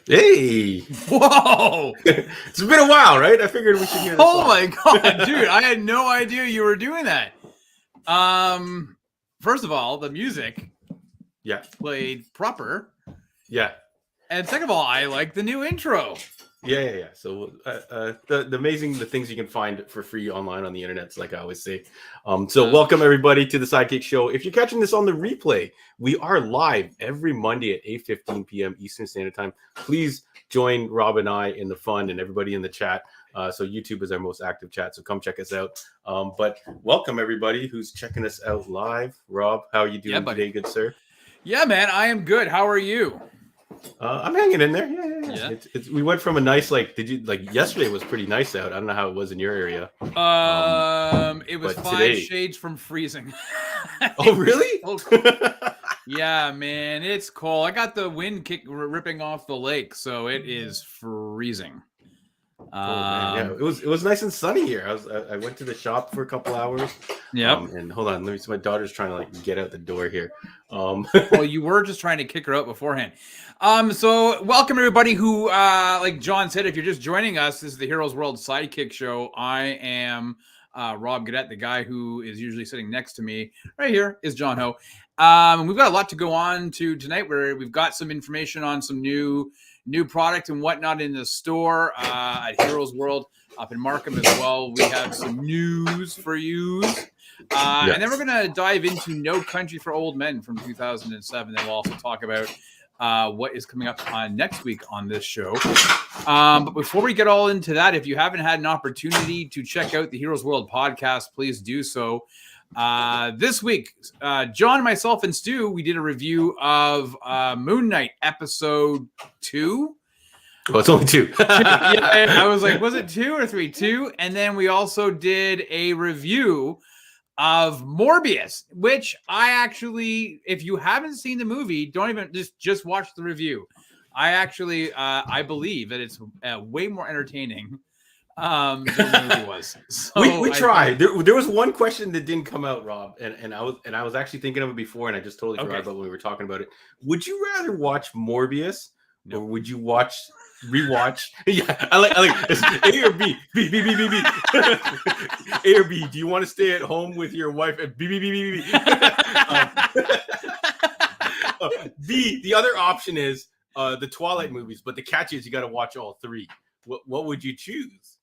Hey! Whoa! It's been a while, right? I figured we should hear this Oh song. my god, dude! I had no idea you were doing that. First of all, the music Yeah. played proper, Yeah. and second of all, I like the new intro. Yeah. So the amazing things you can find for free online on the internet, like I always say. So welcome everybody to the Sidekick Show. If you're catching this on the replay, we are live every Monday at 8:15 p.m. Eastern Standard Time. Please join Rob and I in the fun and everybody in the chat. So YouTube is our most active chat, so come check us out. But welcome everybody who's checking us out live. Rob, how are you doing today, good sir? Yeah, man, I am good. How are you? I'm hanging in there. Yeah. We went from a nice yesterday was pretty nice out. I don't know how it was in your area. It was 5 shades from freezing. Oh, really? Yeah, man, it's cold. I got the wind ripping off the lake, so it is freezing. Yeah, it was nice and sunny here. I went to the shop for a couple hours. Yeah. And hold on, let me see. My daughter's trying to get out the door here. Well, you were just trying to kick her out beforehand. So welcome everybody who, like John said, if you're just joining us, this is the Heroes World Sidekick Show. I am Rob Gadet. The guy who is usually sitting next to me right here is John Ho. We've got a lot to go on to tonight. Where we've got some information on some new product and whatnot in the store at Heroes World up in Markham as well. We have some news for you. Yes. And then we're going to dive into No Country for Old Men from 2007. Then we'll also talk about what is coming up on next week on this show. But before we get all into that, if you haven't had an opportunity to check out the Heroes World podcast, please do so. This week, John, myself, and Stu, we did a review of Moon Knight episode 2. Oh, it's only 2. Yeah, I was like, was it 2 or 3? 2. And then we also did a review of Morbius, which I actually, if you haven't seen the movie, don't even just watch the review. I actually, I believe that it's way more entertaining than the movie was. So we tried. There was one question that didn't come out, Rob, and I was actually thinking of it before, and I just totally forgot about when we were talking about it. Would you rather watch Morbius or would you rewatch? Yeah, I like it's A or B. B. A or B. Do you want to stay at home with your wife? B. B. The other option is the Twilight movies, but the catch is you got to watch all 3. What would you choose?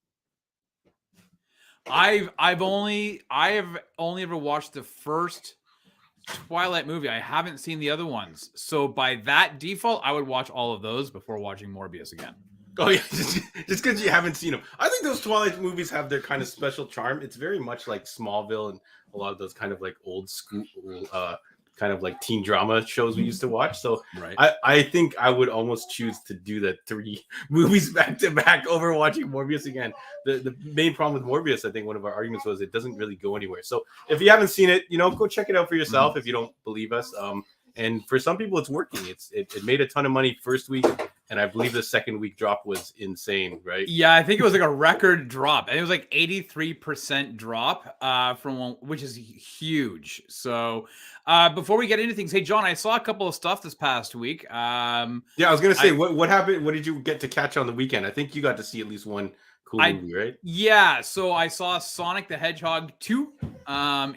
I have only ever watched the first Twilight movie. I haven't seen the other ones. So by that default, I would watch all of those before watching Morbius again. Oh yeah, just because you haven't seen them. I think those Twilight movies have their kind of special charm. It's very much like Smallville and a lot of those kind of like old school kind of like teen drama shows we used to watch. So right. I think I would almost choose to do the 3 movies back to back over watching Morbius again. The main problem with Morbius, I think one of our arguments was it doesn't really go anywhere. So if you haven't seen it, go check it out for yourself if you don't believe us. And for some people, it's working. It made a ton of money first week. And I believe the second week drop was insane, right? Yeah, I think it was like a record drop. And it was like 83% drop which is huge. So before we get into things, hey, John, I saw a couple of stuff this past week. Yeah, I was going to say, what happened? What did you get to catch on the weekend? I think you got to see at least one cool movie, right? Yeah, so I saw Sonic the Hedgehog 2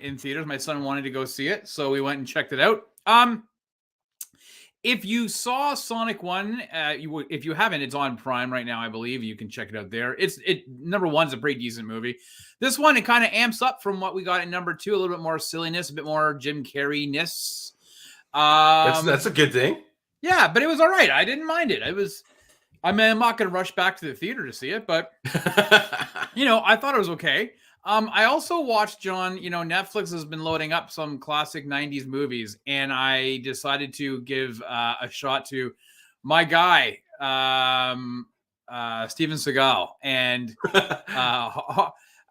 in theaters. My son wanted to go see it, so we went and checked it out. If you saw Sonic 1, if you haven't, it's on Prime right now, I believe. You can check it out there. Number 1's a pretty decent movie. This one, it kind of amps up from what we got in number 2, a little bit more silliness, a bit more Jim Carrey-ness. That's a good thing. Yeah, but it was all right. I didn't mind it. I'm not going to rush back to the theater to see it, but, I thought it was okay. I also watched, John, Netflix has been loading up some classic 90s movies, and I decided to give a shot to my guy, Steven Seagal, and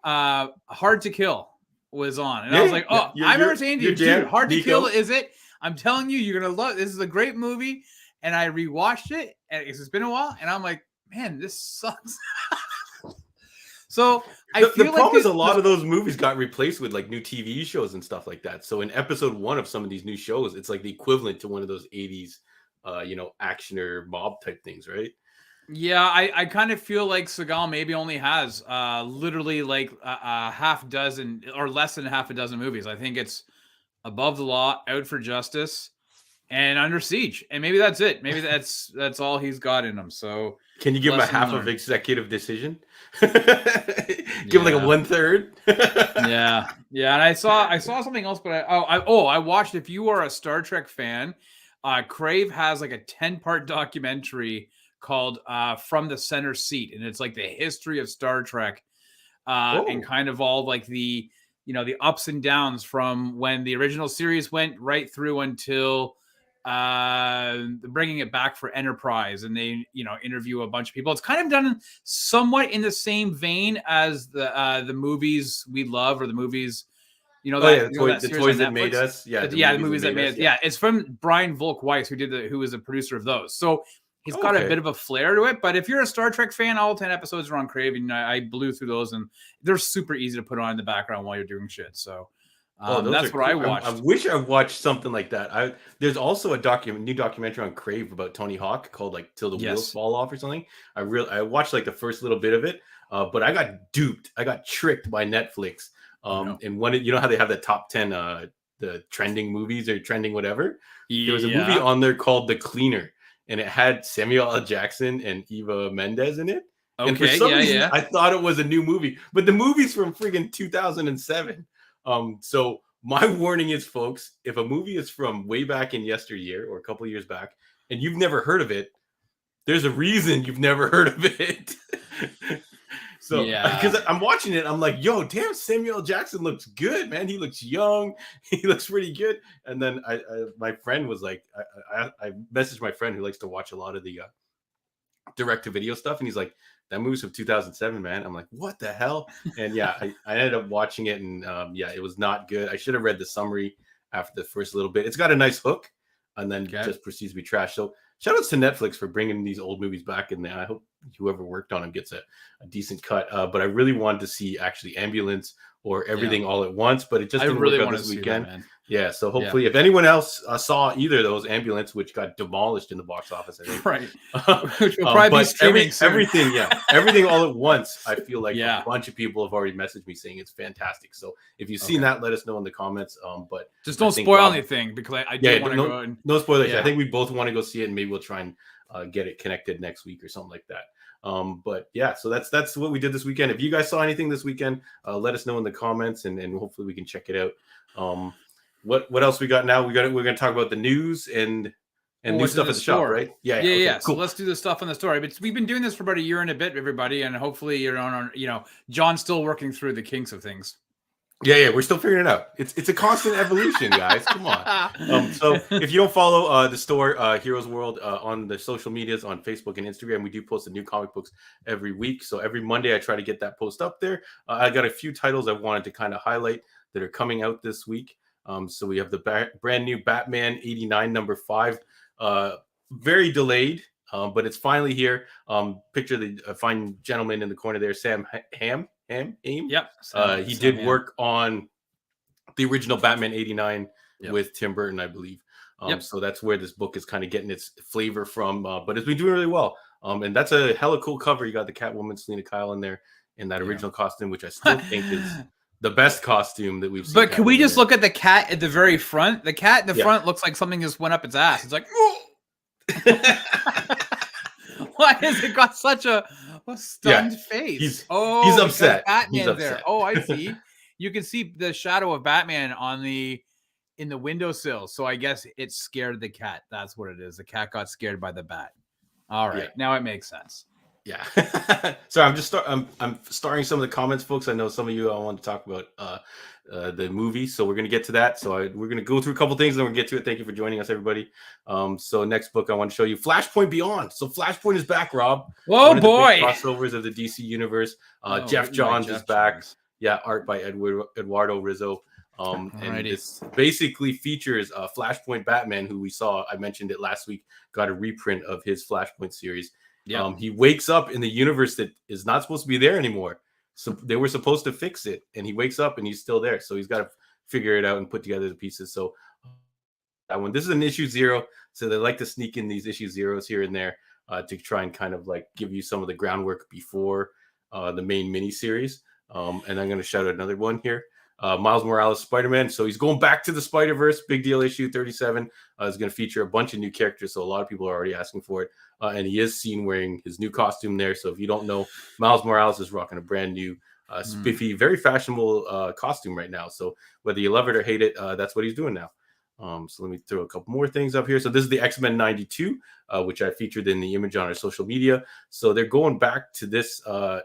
Hard to Kill was on. And I was like, I remember saying to you, dude, Hard to Kill is it? I'm telling you, you're going to love it. This is a great movie. And I rewatched it, and it's been a while, and I'm like, man, this sucks. So the problem is a lot of those movies got replaced with like new TV shows and stuff like that. So in episode 1 of some of these new shows, it's like the equivalent to one of those 80s actioner mob type things, right? Yeah, I kind of feel like Seagal maybe only has literally like a half dozen or less than half a dozen movies. I think it's Above the Law, Out for Justice, and Under Siege, and maybe that's it. Maybe that's all he's got in him. So Can you give him a lesson half of learned. executive decision? Give him like a 1/3. Yeah. And I saw something else, but I watched. If you are a Star Trek fan, Crave has like a 10-part documentary called From the Center Seat, and it's like the history of Star Trek, and kind of all like the the ups and downs from when the original series went right through until bringing it back for Enterprise, and they interview a bunch of people. It's kind of done somewhat in the same vein as the movies we love, or the movies the toys that made us. The movies that made us. Yeah, it's from Brian Volk Weiss, who was a producer of those. So he's got a bit of a flair to it. But if you're a Star Trek fan, all 10 episodes are on Crave, and I blew through those, and they're super easy to put on in the background while you're doing shit. So that's what I watched. I wish I watched something like that. There's also a new documentary on Crave about Tony Hawk called like Till the Wheels Fall Off or something. I watched like the first little bit of it, but I got duped. I got tricked by Netflix. And when how they have the top 10 the trending movies or trending whatever. There was a movie on there called The Cleaner, and it had Samuel L. Jackson and Eva Mendes in it. Okay, and for some reason, I thought it was a new movie, but the movie's from friggin' 2007. So my warning is, folks, if a movie is from way back in yesteryear or a couple of years back, and you've never heard of it, there's a reason you've never heard of it. So, because I'm watching it, I'm like, yo, damn, Samuel Jackson looks good, man. He looks young. He looks pretty good. And then my friend was like, I messaged my friend who likes to watch a lot of the direct-to-video stuff, and he's like, that movie's from 2007, man. I'm like, what the hell? And I ended up watching it, and it was not good. I should have read the summary after the first little bit. It's got a nice hook, and then just proceeds to be trash. So shout outs to Netflix for bringing these old movies back in there. I hope whoever worked on them gets a decent cut. But I really wanted to see actually Ambulance or Everything All at Once, but it just didn't work out this weekend. That, so hopefully, if anyone else saw either of those, Ambulance, which got demolished in the box office, I think. Right. Which will probably be streaming soon. Everything All at Once, I feel like a bunch of people have already messaged me saying it's fantastic. So if you've seen that, let us know in the comments. But just don't spoil anything, because I do want to go and... No spoilers. I think we both want to go see it, and maybe we'll try and get it connected next week or something like that. So that's what we did this weekend. If you guys saw anything this weekend, let us know in the comments, and hopefully we can check it out. What else we got now? We're going to talk about the news and new stuff at the shop, right? Yeah. Cool. So let's do the stuff on the story. But we've been doing this for about a year and a bit, everybody, and hopefully John's still working through the kinks of things. Yeah, we're still figuring it out. It's a constant evolution, guys. Come on. So if you don't follow the store, Heroes World, on the social medias, on Facebook and Instagram, we do post the new comic books every week. So every Monday, I try to get that post up there. I got a few titles I wanted to kind of highlight that are coming out this week. So we have the brand new Batman 89 number 5, very delayed, but it's finally here. Picture the fine gentleman in the corner there, Sam Hamm. Yep. He did work on the original Batman 89 with Tim Burton, I believe. So that's where this book is kind of getting its flavor from, but it's been doing really well. And that's a hella cool cover. You got the Catwoman, Selena Kyle in there in that original costume, which I still think is the best costume that we've seen. But can we just look at the cat at the very front? The cat in the front looks like something just went up its ass. It's like, why has it got such a stunned face? He's upset. Batman's there. Oh, I see. You can see the shadow of Batman in the windowsill. So I guess it scared the cat. That's what it is. The cat got scared by the bat. All right. Now it makes sense. Yeah. Sorry, I'm starting some of the comments, folks. I know some of you want to talk about the movie, so we're going to get to that. So we're going to go through a couple things, and then we'll get to it. Thank you for joining us, everybody. So next book I want to show you, Flashpoint Beyond. So Flashpoint is back, Rob. Whoa, boy! Crossovers of the DC universe. Jeff Johns is back. Yeah, art by Eduardo Rizzo. And this basically features Flashpoint Batman, who I mentioned it last week, got a reprint of his Flashpoint series. He wakes up in the universe that is not supposed to be there anymore. So they were supposed to fix it, and he wakes up and he's still there. So he's got to figure it out and put together the pieces. So that one. This is an issue 0, so they like to sneak in these issue 0s here and there to try and kind of like give you some of the groundwork before the main miniseries. And I'm going to shout out another one here. Miles Morales Spider-Man. So he's going back to the Spider-Verse. Big deal issue 37 is going to feature a bunch of new characters. So a lot of people are already asking for it. And he is seen wearing his new costume there. So if you don't know, Miles Morales is rocking a brand new, spiffy, very fashionable costume right now. So whether you love it or hate it, that's what he's doing now. So let me throw a couple more things up here. So this is the X-Men 92, which I featured in the image on our social media. So they're going back to this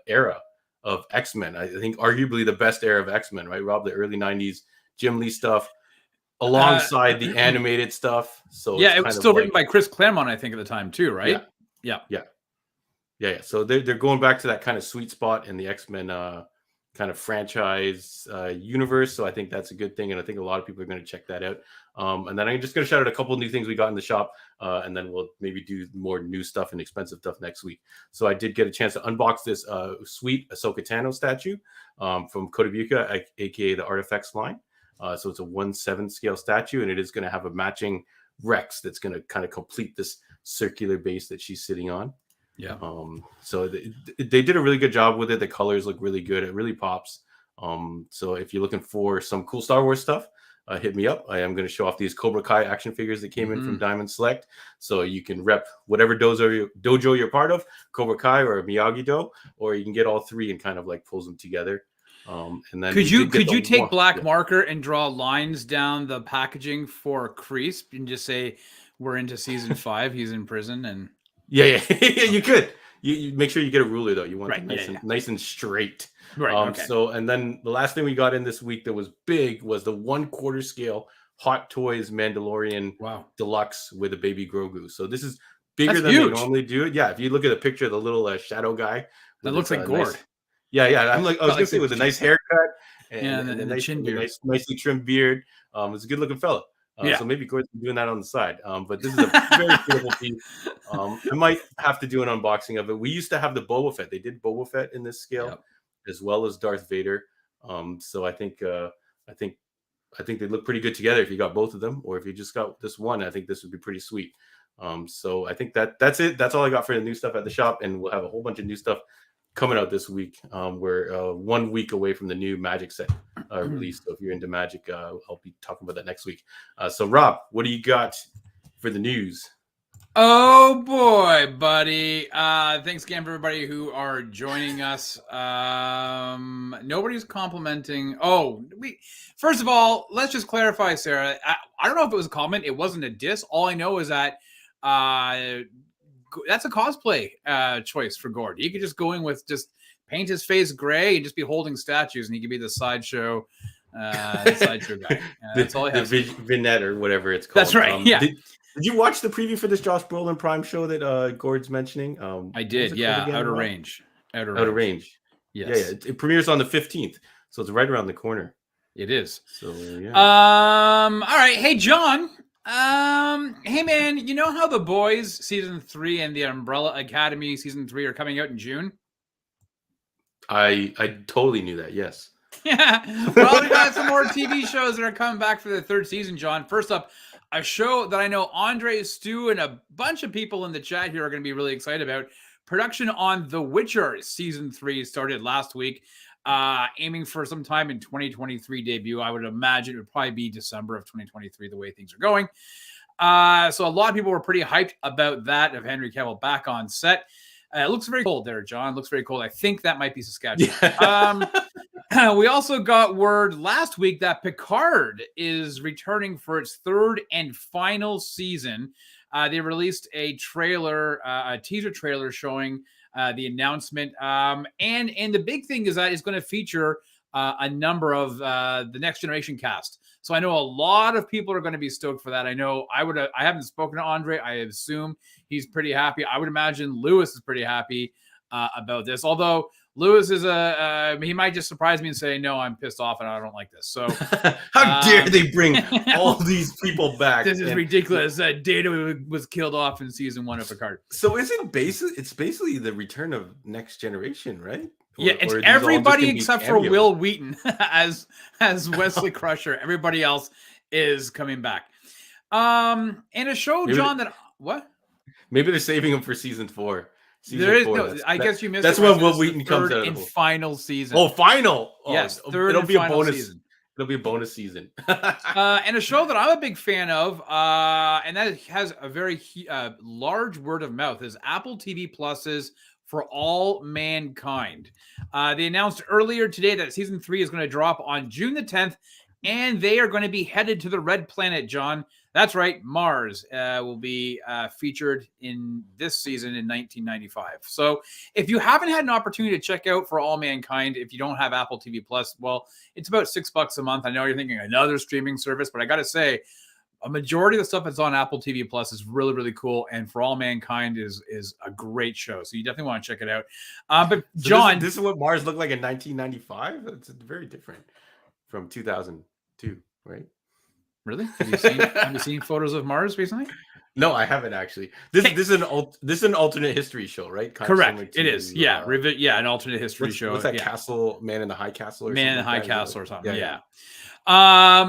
era of X-Men. I think arguably the best era of X-Men, right, Rob? The early 90s Jim Lee stuff alongside the animated stuff. So yeah, it was still written by Chris Claremont, I think, at the time too, right? Yeah. So they're going back to that kind of sweet spot in the X-Men kind of franchise universe. So I think that's a good thing, and I think a lot of people are going to check that out. And then I'm just going to shout out a couple of new things we got in the shop, and then we'll maybe do more new stuff and expensive stuff next week. So I did get a chance to unbox this sweet Ahsoka Tano statue from Kotobukiya, aka the Artifacts line. So it's a 1/7 scale statue, and it is going to have a matching Rex that's going to kind of complete this circular base that she's sitting on. Yeah. So they did a really good job with it. The colors look really good. It really pops. So if you're looking for some cool Star Wars stuff, hit me up. I am going to show off these Cobra Kai action figures that came in from Diamond Select. So you can rep whatever dojo you're part of, Cobra Kai or Miyagi-Do, or you can get all three and kind of like pulls them together. And then could you take black marker and draw lines down the packaging for Kreese and just say we're into season 5, he's in prison, and yeah, you could. You make sure you get a ruler though. You want it nice and straight. Right. Okay. So, and then the last thing we got in this week that was big was the 1/4 scale Hot Toys Mandalorian Deluxe with a baby Grogu. So this is bigger than they normally do it. Yeah, if you look at a picture of the little shadow guy, that looks like Gord. Nice, yeah. I was gonna say with a nice haircut and a nice chin beard, nicely trimmed beard. It's a good looking fella. So maybe Gordon's doing that on the side. But this is a very beautiful piece. I might have to do an unboxing of it. We used to have the Boba Fett. They did Boba Fett in this scale, as well as Darth Vader. So I think they look pretty good together if you got both of them, or if you just got this one. I think this would be pretty sweet. So I think that's it. That's all I got for the new stuff at the shop, and we'll have a whole bunch of new stuff coming out this week. We're 1 week away from the new Magic set release. So if you're into Magic, I'll be talking about that next week. So Rob, what do you got for the news? Oh boy, buddy. Thanks again for everybody who are joining us. Nobody's complimenting. First of all, let's just clarify, Sarah. I don't know if it was a comment. It wasn't a diss. All I know is that that's a cosplay choice for Gord. He could just go in with just paint his face gray and just be holding statues, and he could be the sideshow guy. That's all I have. The vignette or whatever it's called. That's right. Did you watch the preview for this Josh Brolin Prime show that Gord's mentioning? I did. Yeah, Outer Range. Outer Range. Yes. Yeah. It premieres on the 15th, so it's right around the corner. It is. So yeah. All right. Hey, John. Hey man, you know how The Boys season 3 and the Umbrella Academy season 3 are coming out in June? I totally knew that. Yes. Yeah. Well, we got some more TV shows that are coming back for the 3rd season, John. First up, a show that I know Andre, Stu, and a bunch of people in the chat here are going to be really excited about. Production on The Witcher season 3 started last week, aiming for some time in 2023 debut. I would imagine it would probably be December of 2023, the way things are going. So a lot of people were pretty hyped about that, of Henry Cavill back on set. It looks very cold there, John. Looks very cold. I think that might be Saskatchewan. We also got word last week that Picard is returning for its 3rd and final season. They released a trailer, a teaser trailer showing the announcement. And the big thing is that it's going to feature a number of the Next Generation cast. So I know a lot of people are going to be stoked for that. I know I haven't spoken to Andre. I assume he's pretty happy. I would imagine Lewis is pretty happy about this. Although Lewis is he might just surprise me and say, no, I'm pissed off and I don't like this. So how dare they bring all these people back? This is ridiculous. Data was killed off in season 1 of Picard. So it's basically the return of Next Generation, right? It's everybody except for Will Wheaton as Wesley Crusher. Everybody else is coming back. And a show, Maybe John, that what? Maybe they're saving them for season 4. There is 4, no. I guess you missed. That's when when Will this is the Wheaton comes third out of the and hole. final season. Oh, final! Oh, Yes, third it'll and be a final bonus season. It'll be a bonus season. And a show that I'm a big fan of, and that has a very large word of mouth, is Apple TV Plus's For All Mankind. They announced earlier today that season 3 is going to drop on June the 10th, and they are going to be headed to the Red Planet, John. That's right, Mars will be featured in this season in 1995. So if you haven't had an opportunity to check out For All Mankind, if you don't have Apple TV Plus, well, it's about $6 a month. I know you're thinking another streaming service, but I got to say, a majority of the stuff that's on Apple TV Plus is really, really cool. And For All Mankind is a great show. So you definitely want to check it out. But So John, this is what Mars looked like in 1995? It's very different from 2002, right? really? Have you seen photos of Mars recently? No, I haven't actually. This is an alternate history show, right? Kind Correct. It is. Yeah. An alternate history show. What's that castle? Man in the High Castle or Man in the something High like Castle or something. Yeah.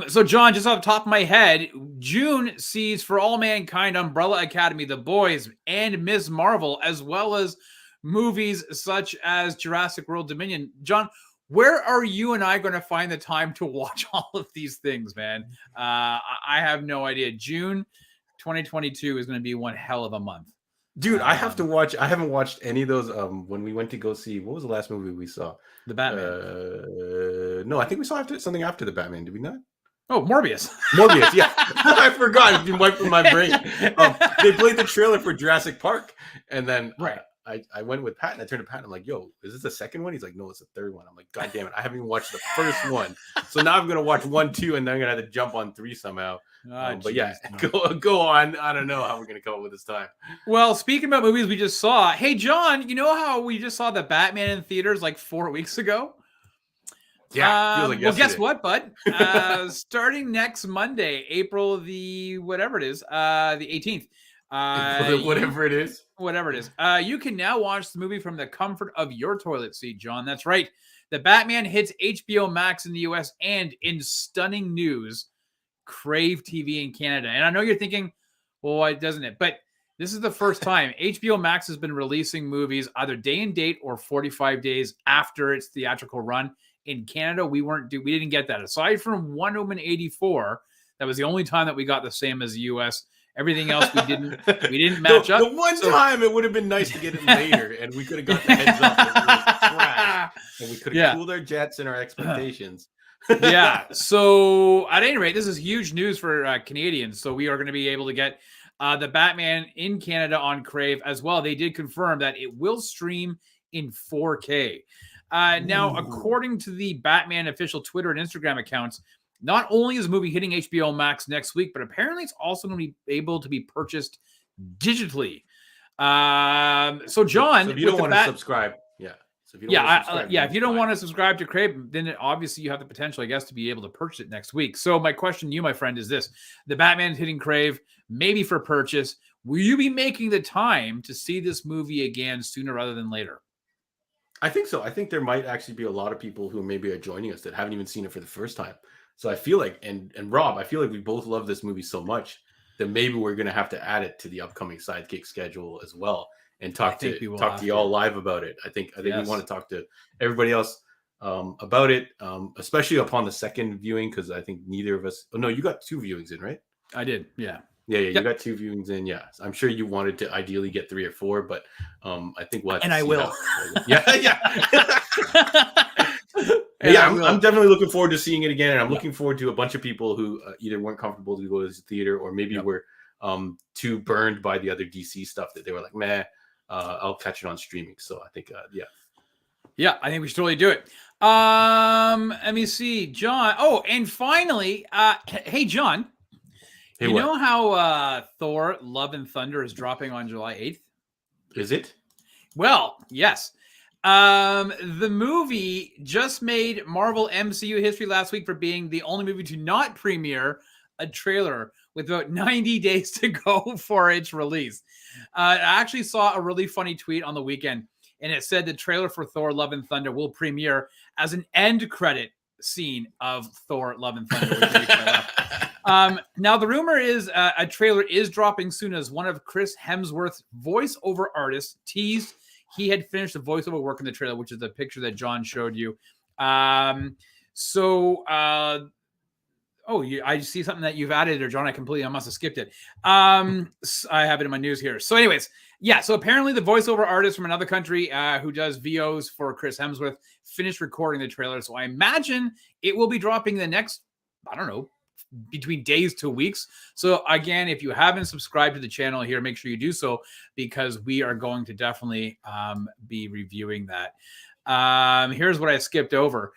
So John, just off the top of my head, June sees For All Mankind, Umbrella Academy, The Boys, and Ms. Marvel, as well as movies such as Jurassic World Dominion. John, where are you and I going to find the time to watch all of these things, man? I have no idea. June 2022 is going to be one hell of a month. Dude, I have to watch. I haven't watched any of those. When we went to go see, what was the last movie we saw? The Batman. No, I think we saw something after the Batman. Did we not? Oh, Morbius. Morbius, yeah. I forgot. It's been wiped from my brain. They played the trailer for Jurassic Park, and then right. I went with Pat, and I turned to Pat, and I'm like, yo, is this the second one? He's like, no, it's the third one. I'm like, God damn it. I haven't even watched the first one. So now I'm going to watch 1, 2, and then I'm going to have to jump on 3 somehow. But yeah, go on. I don't know how we're going to come up with this time. Well, speaking about movies we just saw, hey, John, you know how we just saw the Batman in theaters like 4 weeks ago? Yeah. Feels like well, guess what, bud? Starting next Monday, April the whatever it is, the 18th. Whatever it is. You can now watch the movie from the comfort of your toilet seat, John. That's right. The Batman hits HBO Max in the US and in stunning news, Crave TV in Canada. And I know you're thinking, well, why doesn't it? But this is the first time HBO Max has been releasing movies either day and date or 45 days after its theatrical run. In Canada, we didn't get that. Aside from Wonder Woman 84, that was the only time that we got the same as the US. Everything else we didn't match up. The one time it would have been nice to get it later, and we could have got the heads up. It was trash, and we could have cooled our jets and our expectations. Yeah. So at any rate, this is huge news for Canadians. So we are going to be able to get the Batman in Canada on Crave as well. They did confirm that it will stream in 4K. Now, according to the Batman official Twitter and Instagram accounts, not only is the movie hitting HBO Max next week, but apparently it's also going to be able to be purchased digitally. So John, so if you don't want to subscribe, if you don't want to subscribe to Crave, then obviously you have the potential, I guess, to be able to purchase it next week. So my question to you, my friend, is this: the Batman is hitting Crave, maybe for purchase. Will you be making the time to see this movie again sooner rather than later? I think so. I think there might actually be a lot of people who maybe are joining us that haven't even seen it for the first time. So I feel like, and Rob, I feel like we both love this movie so much that maybe we're going to have to add it to the upcoming Sidekick schedule as well and talk to you all live about it. I think we want to talk to everybody else about it, especially upon the second viewing, because I think neither of us. Oh no, you got 2 viewings in, right? I did. Yeah. Yeah. You got 2 viewings in. Yeah, I'm sure you wanted to ideally get 3 or 4, but I think we'll have to I will. Yeah, I'm definitely looking forward to seeing it again, and I'm looking forward to a bunch of people who either weren't comfortable to go to the theater or maybe were too burned by the other DC stuff that they were like, meh, I'll catch it on streaming. So I think, yeah, I think we should totally do it. Let me see, John. Oh, and finally, hey, John, you know how Thor: Love and Thunder is dropping on July 8th? Is it? Well, yes. The movie just made Marvel MCU history last week for being the only movie to not premiere a trailer with about 90 days to go for its release. I actually saw a really funny tweet on the weekend, and it said the trailer for Thor: Love and Thunder will premiere as an end credit scene of Thor: Love and Thunder. Now the rumor is a trailer is dropping soon, as one of Chris Hemsworth's voiceover artists teased he had finished the voiceover work in the trailer, which is the picture that John showed you. I see something that you've added, or John, I must have skipped it. I have it in my news here. So anyways, yeah, so apparently the voiceover artist from another country who does VOs for Chris Hemsworth finished recording the trailer. So I imagine it will be dropping the next, I don't know, between days to weeks. So again, if you haven't subscribed to the channel here, make sure you do so, because we are going to definitely be reviewing that. Here's what I skipped over.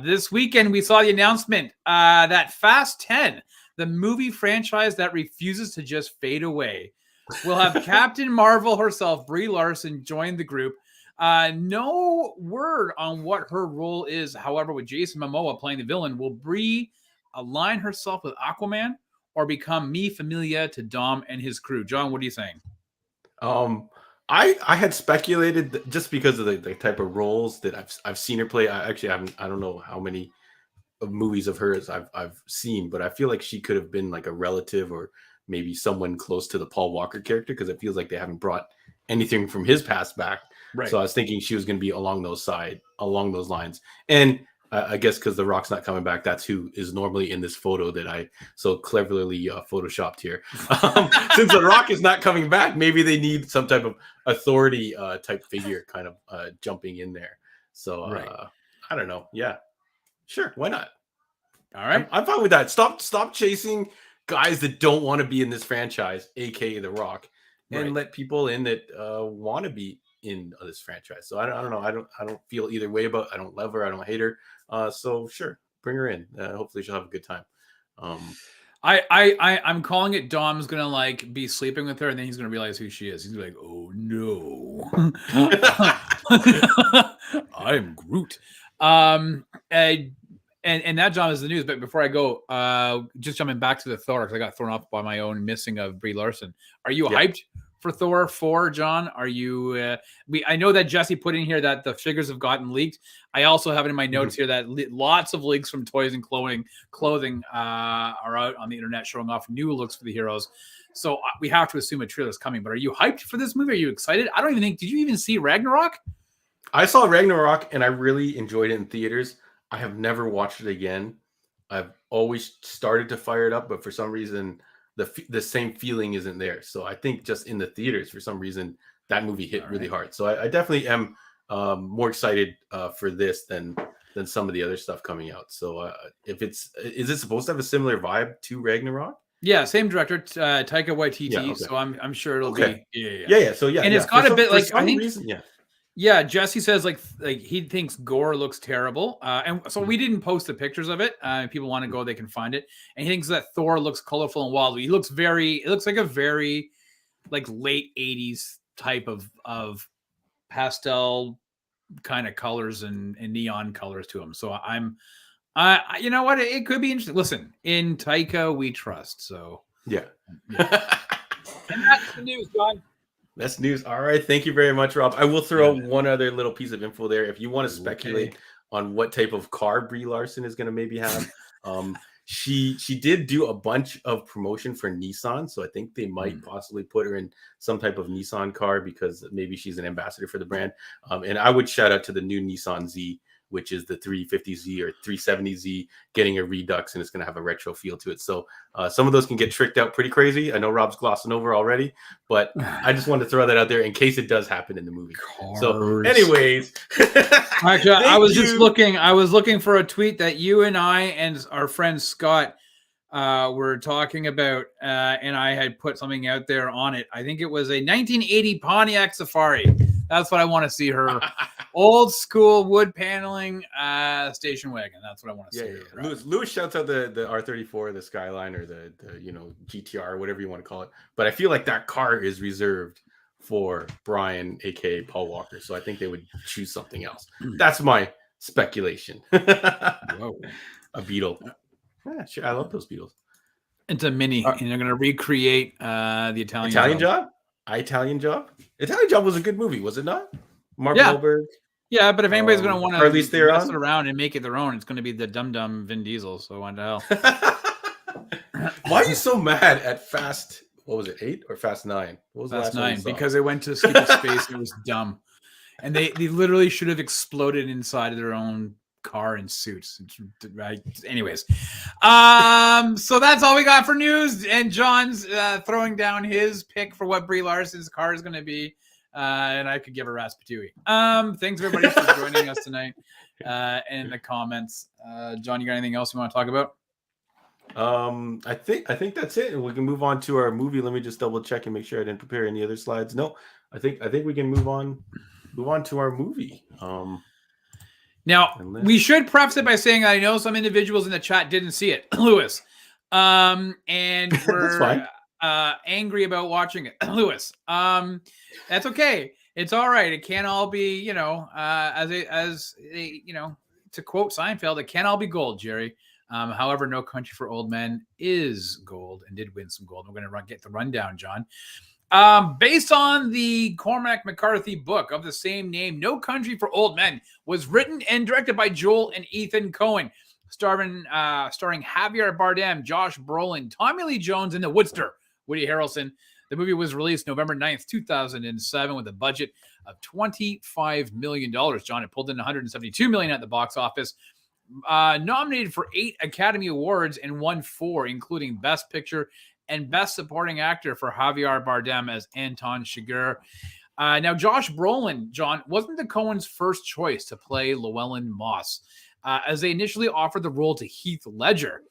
This weekend, we saw the announcement that Fast 10, the movie franchise that refuses to just fade away, will have Captain Marvel herself, Brie Larson, join the group. No word on what her role is. However, with Jason Momoa playing the villain, will Brie align herself with Aquaman or become Mi Familia to Dom and his crew? John, what are you saying? I had speculated that just because of the type of roles that I've seen her play. I don't know how many movies of hers I've seen, but I feel like she could have been like a relative or maybe someone close to the Paul Walker character, because it feels like they haven't brought anything from his past back. Right. So I was thinking she was going to be along those lines. And I guess because The Rock's not coming back, that's who is normally in this photo that I so cleverly photoshopped here. Since The Rock is not coming back, maybe they need some type of authority type figure kind of jumping in there. So I don't know. Yeah, sure. Why not? All right. I'm fine with that. Stop chasing guys that don't want to be in this franchise, aka The Rock, and let people in that want to be in this franchise. So I don't know. I don't feel either way about. I don't love her. I don't hate her. So sure, bring her in. Hopefully she'll have a good time. I'm calling it. Dom's gonna like be sleeping with her, and then he's gonna realize who she is. He's gonna be like, "Oh no, I'm Groot." And that, John, is the news. But before I go, just jumping back to the Thor, because I got thrown off by my own missing of Brie Larson. Are you hyped for Thor 4, John? Are you? I know that Jesse put in here that the figures have gotten leaked. I also have it in my notes here that lots of leaks from toys and clothing are out on the internet showing off new looks for the heroes. So we have to assume a trailer is coming. But are you hyped for this movie? Are you excited? I don't even think. Did you even see Ragnarok? I saw Ragnarok and I really enjoyed it in theaters. I have never watched it again. I've always started to fire it up, but for some reason, the same feeling isn't there. So I think just in the theaters, for some reason, that movie hit really hard. So I definitely am more excited for this than some of the other stuff coming out. So is it supposed to have a similar vibe to Ragnarok? Yeah, same director, Taika Waititi. Yeah, okay. So I'm sure it'll be. Yeah. So and it's got a bit like I think. Reason, Yeah, Jesse says like he thinks gore looks terrible, and so we didn't post the pictures of it. People want to go, they can find it. And he thinks that Thor looks colorful and wild. It looks like a very like late 80s type of pastel kind of colors and neon colors to him. So you know what, it could be interesting. Listen, in Taika we trust. So yeah. And that's the news, John. That's news. All right. Thank you very much, Rob. I will throw one other little piece of info there. If you want to speculate on what type of car Brie Larson is going to maybe have, she did do a bunch of promotion for Nissan. So I think they might possibly put her in some type of Nissan car because maybe she's an ambassador for the brand. And I would shout out to the new Nissan Z, which is the 350Z or 370Z, getting a redux, and it's going to have a retro feel to it. So some of those can get tricked out pretty crazy. I know Rob's glossing over already, but I just wanted to throw that out there in case it does happen in the movie. Cars. So anyways. Actually, I was looking for a tweet that you and I and our friend Scott were talking about, and I had put something out there on it. I think it was a 1980 Pontiac Safari. That's what I want to see her. Old school wood paneling station wagon. That's what I want to see. Yeah. Lewis shouts out the R34, the Skyline, or the GTR, whatever you want to call it. But I feel like that car is reserved for Brian, aka Paul Walker. So I think they would choose something else. That's my speculation. Whoa. A Beetle. Yeah, sure. I love those Beetles. It's a Mini, and they're going to recreate the Italian Job. Italian Job was a good movie, was it not? Mark Wahlberg. Yeah, but if anybody's going to want to mess it around and make it their own, it's going to be the dumb Vin Diesel. So what the hell? Why are you so mad at Fast? What was it, 8 or Fast 9? What was the Fast last one you 9 saw? because they went to stupid space and it was dumb. And they literally should have exploded inside of their own car and suits. Right. Anyways, so that's all we got for news. And John's throwing down his pick for what Brie Larson's car is going to be. And I could give a Raspatouille. Thanks everybody for joining us tonight. In the comments. John, you got anything else you want to talk about? I think that's it. And we can move on to our movie. Let me just double check and make sure I didn't prepare any other slides. No, I think we can move on to our movie. Now we should preface it by saying I know some individuals in the chat didn't see it, Lewis, and we're angry about watching it, Lewis. That's okay. It's all right. It can't all be, as to quote Seinfeld, it can't all be gold, Jerry. However, No Country for Old Men is gold and did win some gold. We're going to get the rundown, John. Based on the Cormac McCarthy book of the same name, No Country for Old Men was written and directed by Joel and Ethan Coen, starring Javier Bardem, Josh Brolin, Tommy Lee Jones, and the Woodster, Woody Harrelson. The movie was released November 9th, 2007, with a budget of $25 million. John, it pulled in $172 million at the box office. Nominated for 8 Academy Awards and won 4, including Best Picture and Best Supporting Actor for Javier Bardem as Anton Chigurh. Now, Josh Brolin, John, wasn't the Coens' first choice to play Llewellyn Moss, as they initially offered the role to Heath Ledger.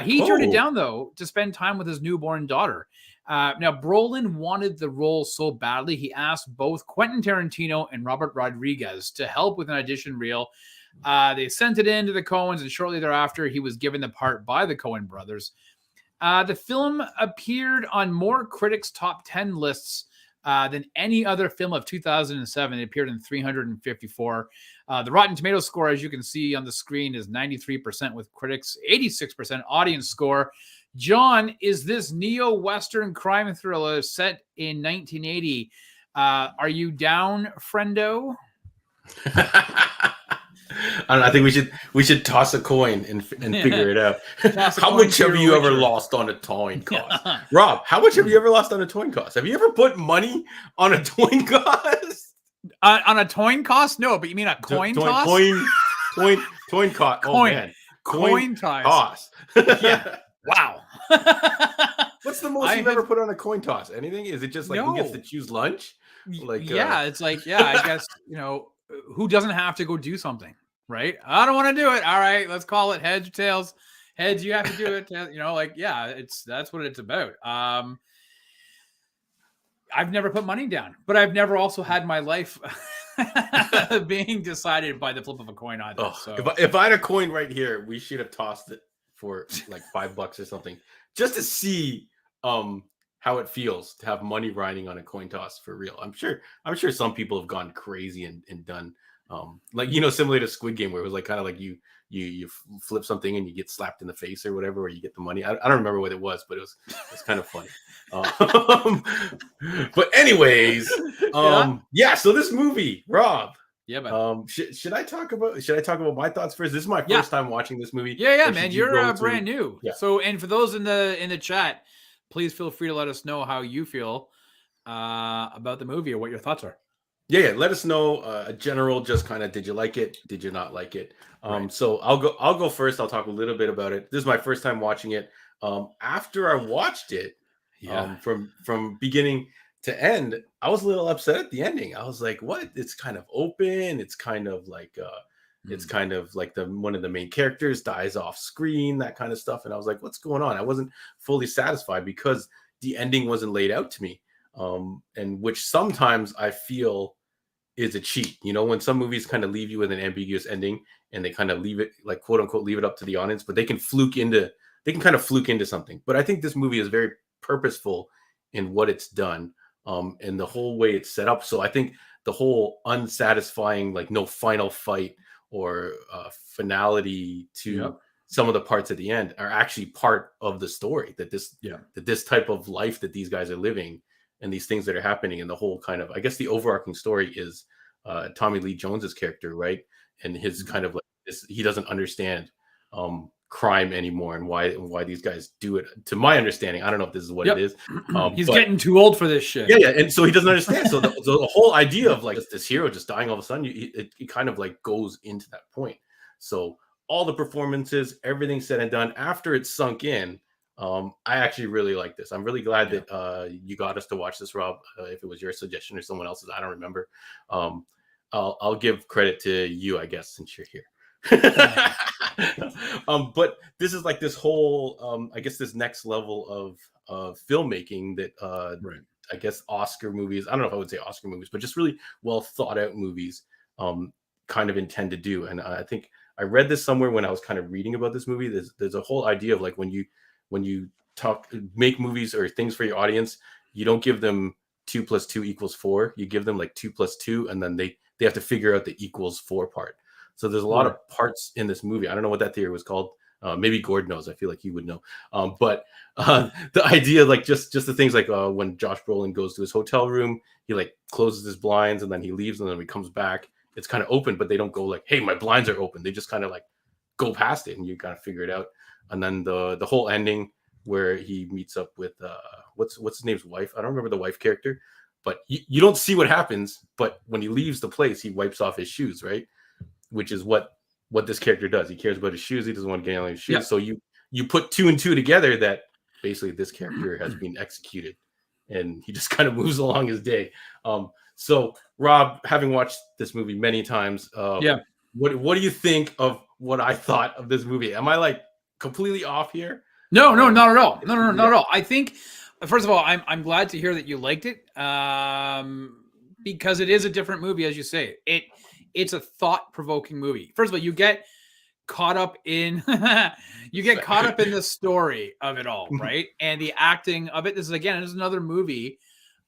He turned it down, though, to spend time with his newborn daughter. Now, Brolin wanted the role so badly, he asked both Quentin Tarantino and Robert Rodriguez to help with an audition reel. They sent it in to the Coens, and shortly thereafter, he was given the part by the Coen brothers. The film appeared on more critics' top 10 lists than any other film of 2007. It appeared in 354. The Rotten Tomatoes score, as you can see on the screen, is 93% with critics, 86% audience score. John, is this neo-Western crime thriller set in 1980? Are you down, friendo? I don't know. I think we should toss a coin and figure it out. How much have you ever lost on a coin cost? Rob, how much have you ever lost on a coin cost? Have you ever put money on a coin cost? On a coin cost? No, but you mean a coin toss? Coin cost. Oh man, coin toss. Yeah. Wow. What's the most you've ever put on a coin toss? Anything? Is it just like who gets to choose lunch? Like it's like I guess who doesn't have to go do something, right? I don't want to do it. All right, let's call it heads or tails. Heads, you have to do it. That's what it's about. I've never put money down, but I've never also had my life being decided by the flip of a coin either. Oh, so if I had a coin right here, we should have tossed it for like $5 or something, just to see how it feels to have money riding on a coin toss for real. I'm sure some people have gone crazy and done similar to Squid Game, where it was like kind of like you flip something and you get slapped in the face or whatever, or you get the money. I don't remember what it was, but it was kind of funny. But anyways, so this movie, Rob. Yeah, but should I talk about my thoughts first? This is my first time watching this movie. Yeah, man, you're brand new. Yeah. So, and for those in the chat, please feel free to let us know how you feel about the movie or what your thoughts are. Yeah. Let us know a general, just kind of, did you like it? Did you not like it? Right. So I'll go first. I'll talk a little bit about it. This is my first time watching it. After I watched it, from beginning to end, I was a little upset at the ending. I was like, what? It's kind of open. It's kind of like one of the main characters dies off screen, that kind of stuff. And I was like, what's going on? I wasn't fully satisfied because the ending wasn't laid out to me. And which sometimes I feel is a cheat, when some movies kind of leave you with an ambiguous ending and they kind of leave it, like, quote unquote, leave it up to the audience, but they can kind of fluke into something. But I think this movie is very purposeful in what it's done. And the whole way it's set up. So I think the whole unsatisfying, like no final fight or finality to some of the parts at the end are actually part of the story, that this type of life that these guys are living and these things that are happening, and the whole kind of, I guess the overarching story is Tommy Lee Jones's character, right? And his kind of like this, he doesn't understand crime anymore, and why these guys do it. To my understanding, I don't know if this is what it is. He's getting too old for this shit. Yeah, and so he doesn't understand. So the whole idea of like this hero just dying all of a sudden, it kind of like goes into that point. So all the performances, everything said and done, after it's sunk in, I actually really like this. I'm really glad that you got us to watch this, Rob. If it was your suggestion or someone else's, I don't remember. I'll give credit to you, I guess, since you're here. But this is like this whole I guess this next level of filmmaking that I guess Oscar movies, I don't know if I would say Oscar movies, but just really well thought out movies kind of intend to do. And I think I read this somewhere when I was kind of reading about this movie. There's a whole idea of like when you make movies or things for your audience, you don't give them 2 + 2 = 4. You give them like 2 + 2, and then they have to figure out the =4 part. So there's a lot of parts in this movie. I don't know what that theory was called. Maybe Gord knows. I feel like he would know. But the idea, like just the things like when Josh Brolin goes to his hotel room, he like closes his blinds and then he leaves, and then when he comes back, it's kind of open, but they don't go like, "Hey, my blinds are open." They just kind of like go past it, and you kind of figure it out. And then the whole ending where he meets up with what's his name's wife. I don't remember the wife character, but you don't see what happens. But when he leaves the place, he wipes off his shoes, right? Which is what this character does. He cares about his shoes. He doesn't want to get on his shoes. Yeah. So you put 2 and 2 together that basically this character has been executed, and he just kind of moves along his day. So Rob, having watched this movie many times, what do you think of what I thought of this movie? Am I like completely off here? No, not at all. No, not at all. I think, first of all, I'm glad to hear that you liked it, because it is a different movie, as you say. It's a thought-provoking movie. First of all, you get caught up in the story of it all, right? And the acting of it. This is another movie,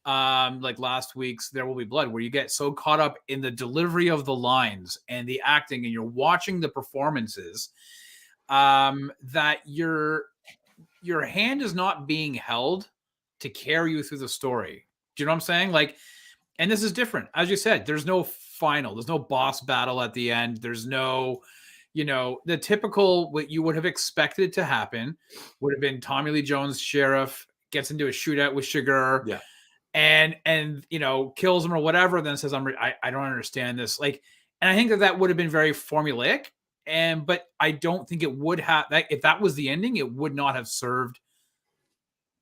like last week's There Will Be Blood, where you get so caught up in the delivery of the lines and the acting, and you're watching the performances, that your hand is not being held to carry you through the story. Do you know what I'm saying? Like, and this is different. As you said, there's no final, there's no boss battle at the end. There's no, the typical, what you would have expected to happen would have been Tommy Lee Jones, sheriff, gets into a shootout with Sugar, and kills him or whatever, then says, I don't understand this. Like, and I think that would have been very formulaic. But I don't think it would have, if that was the ending, it would not have served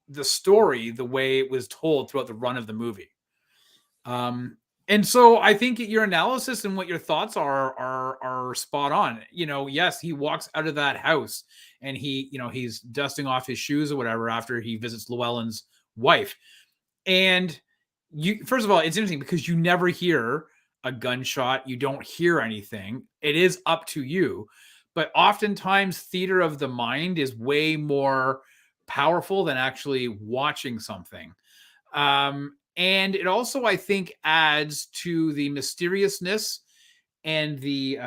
the story the way it was told throughout the run of the movie. And so I think your analysis and what your thoughts are spot on. Yes, he walks out of that house and he's dusting off his shoes or whatever after he visits Llewellyn's wife. And first of all, it's interesting because you never hear a gunshot. You don't hear anything. It is up to you. But oftentimes theater of the mind is way more powerful than actually watching something. And it also, I think, adds to the mysteriousness and the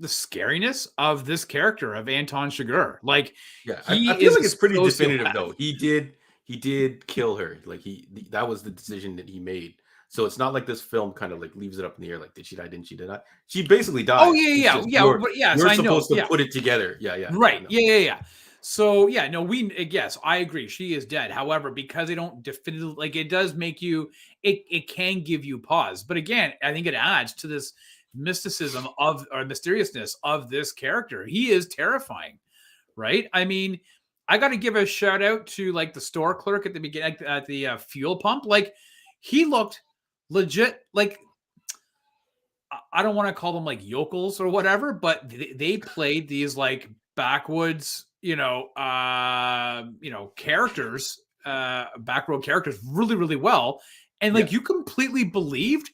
scariness of this character of Anton Chigurh. Like, I feel like it's pretty definitive though. He did kill her. Like that was the decision that he made. So it's not like this film kind of like leaves it up in the air. Like, did she die? Didn't she? Did not? She basically died. Oh yeah. You're supposed to put it together. Yeah. Right. Yeah. So yes, I agree. She is dead. However, because they don't definitively, like, it does make you, it can give you pause. But again, I think it adds to this mysticism or mysteriousness of this character. He is terrifying, right? I mean, I got to give a shout out to like the store clerk at the beginning, at the fuel pump. Like, he looked legit. Like, I don't want to call them like yokels or whatever, but they played these like backwoods, characters, back row characters really, really well. And like, you completely believed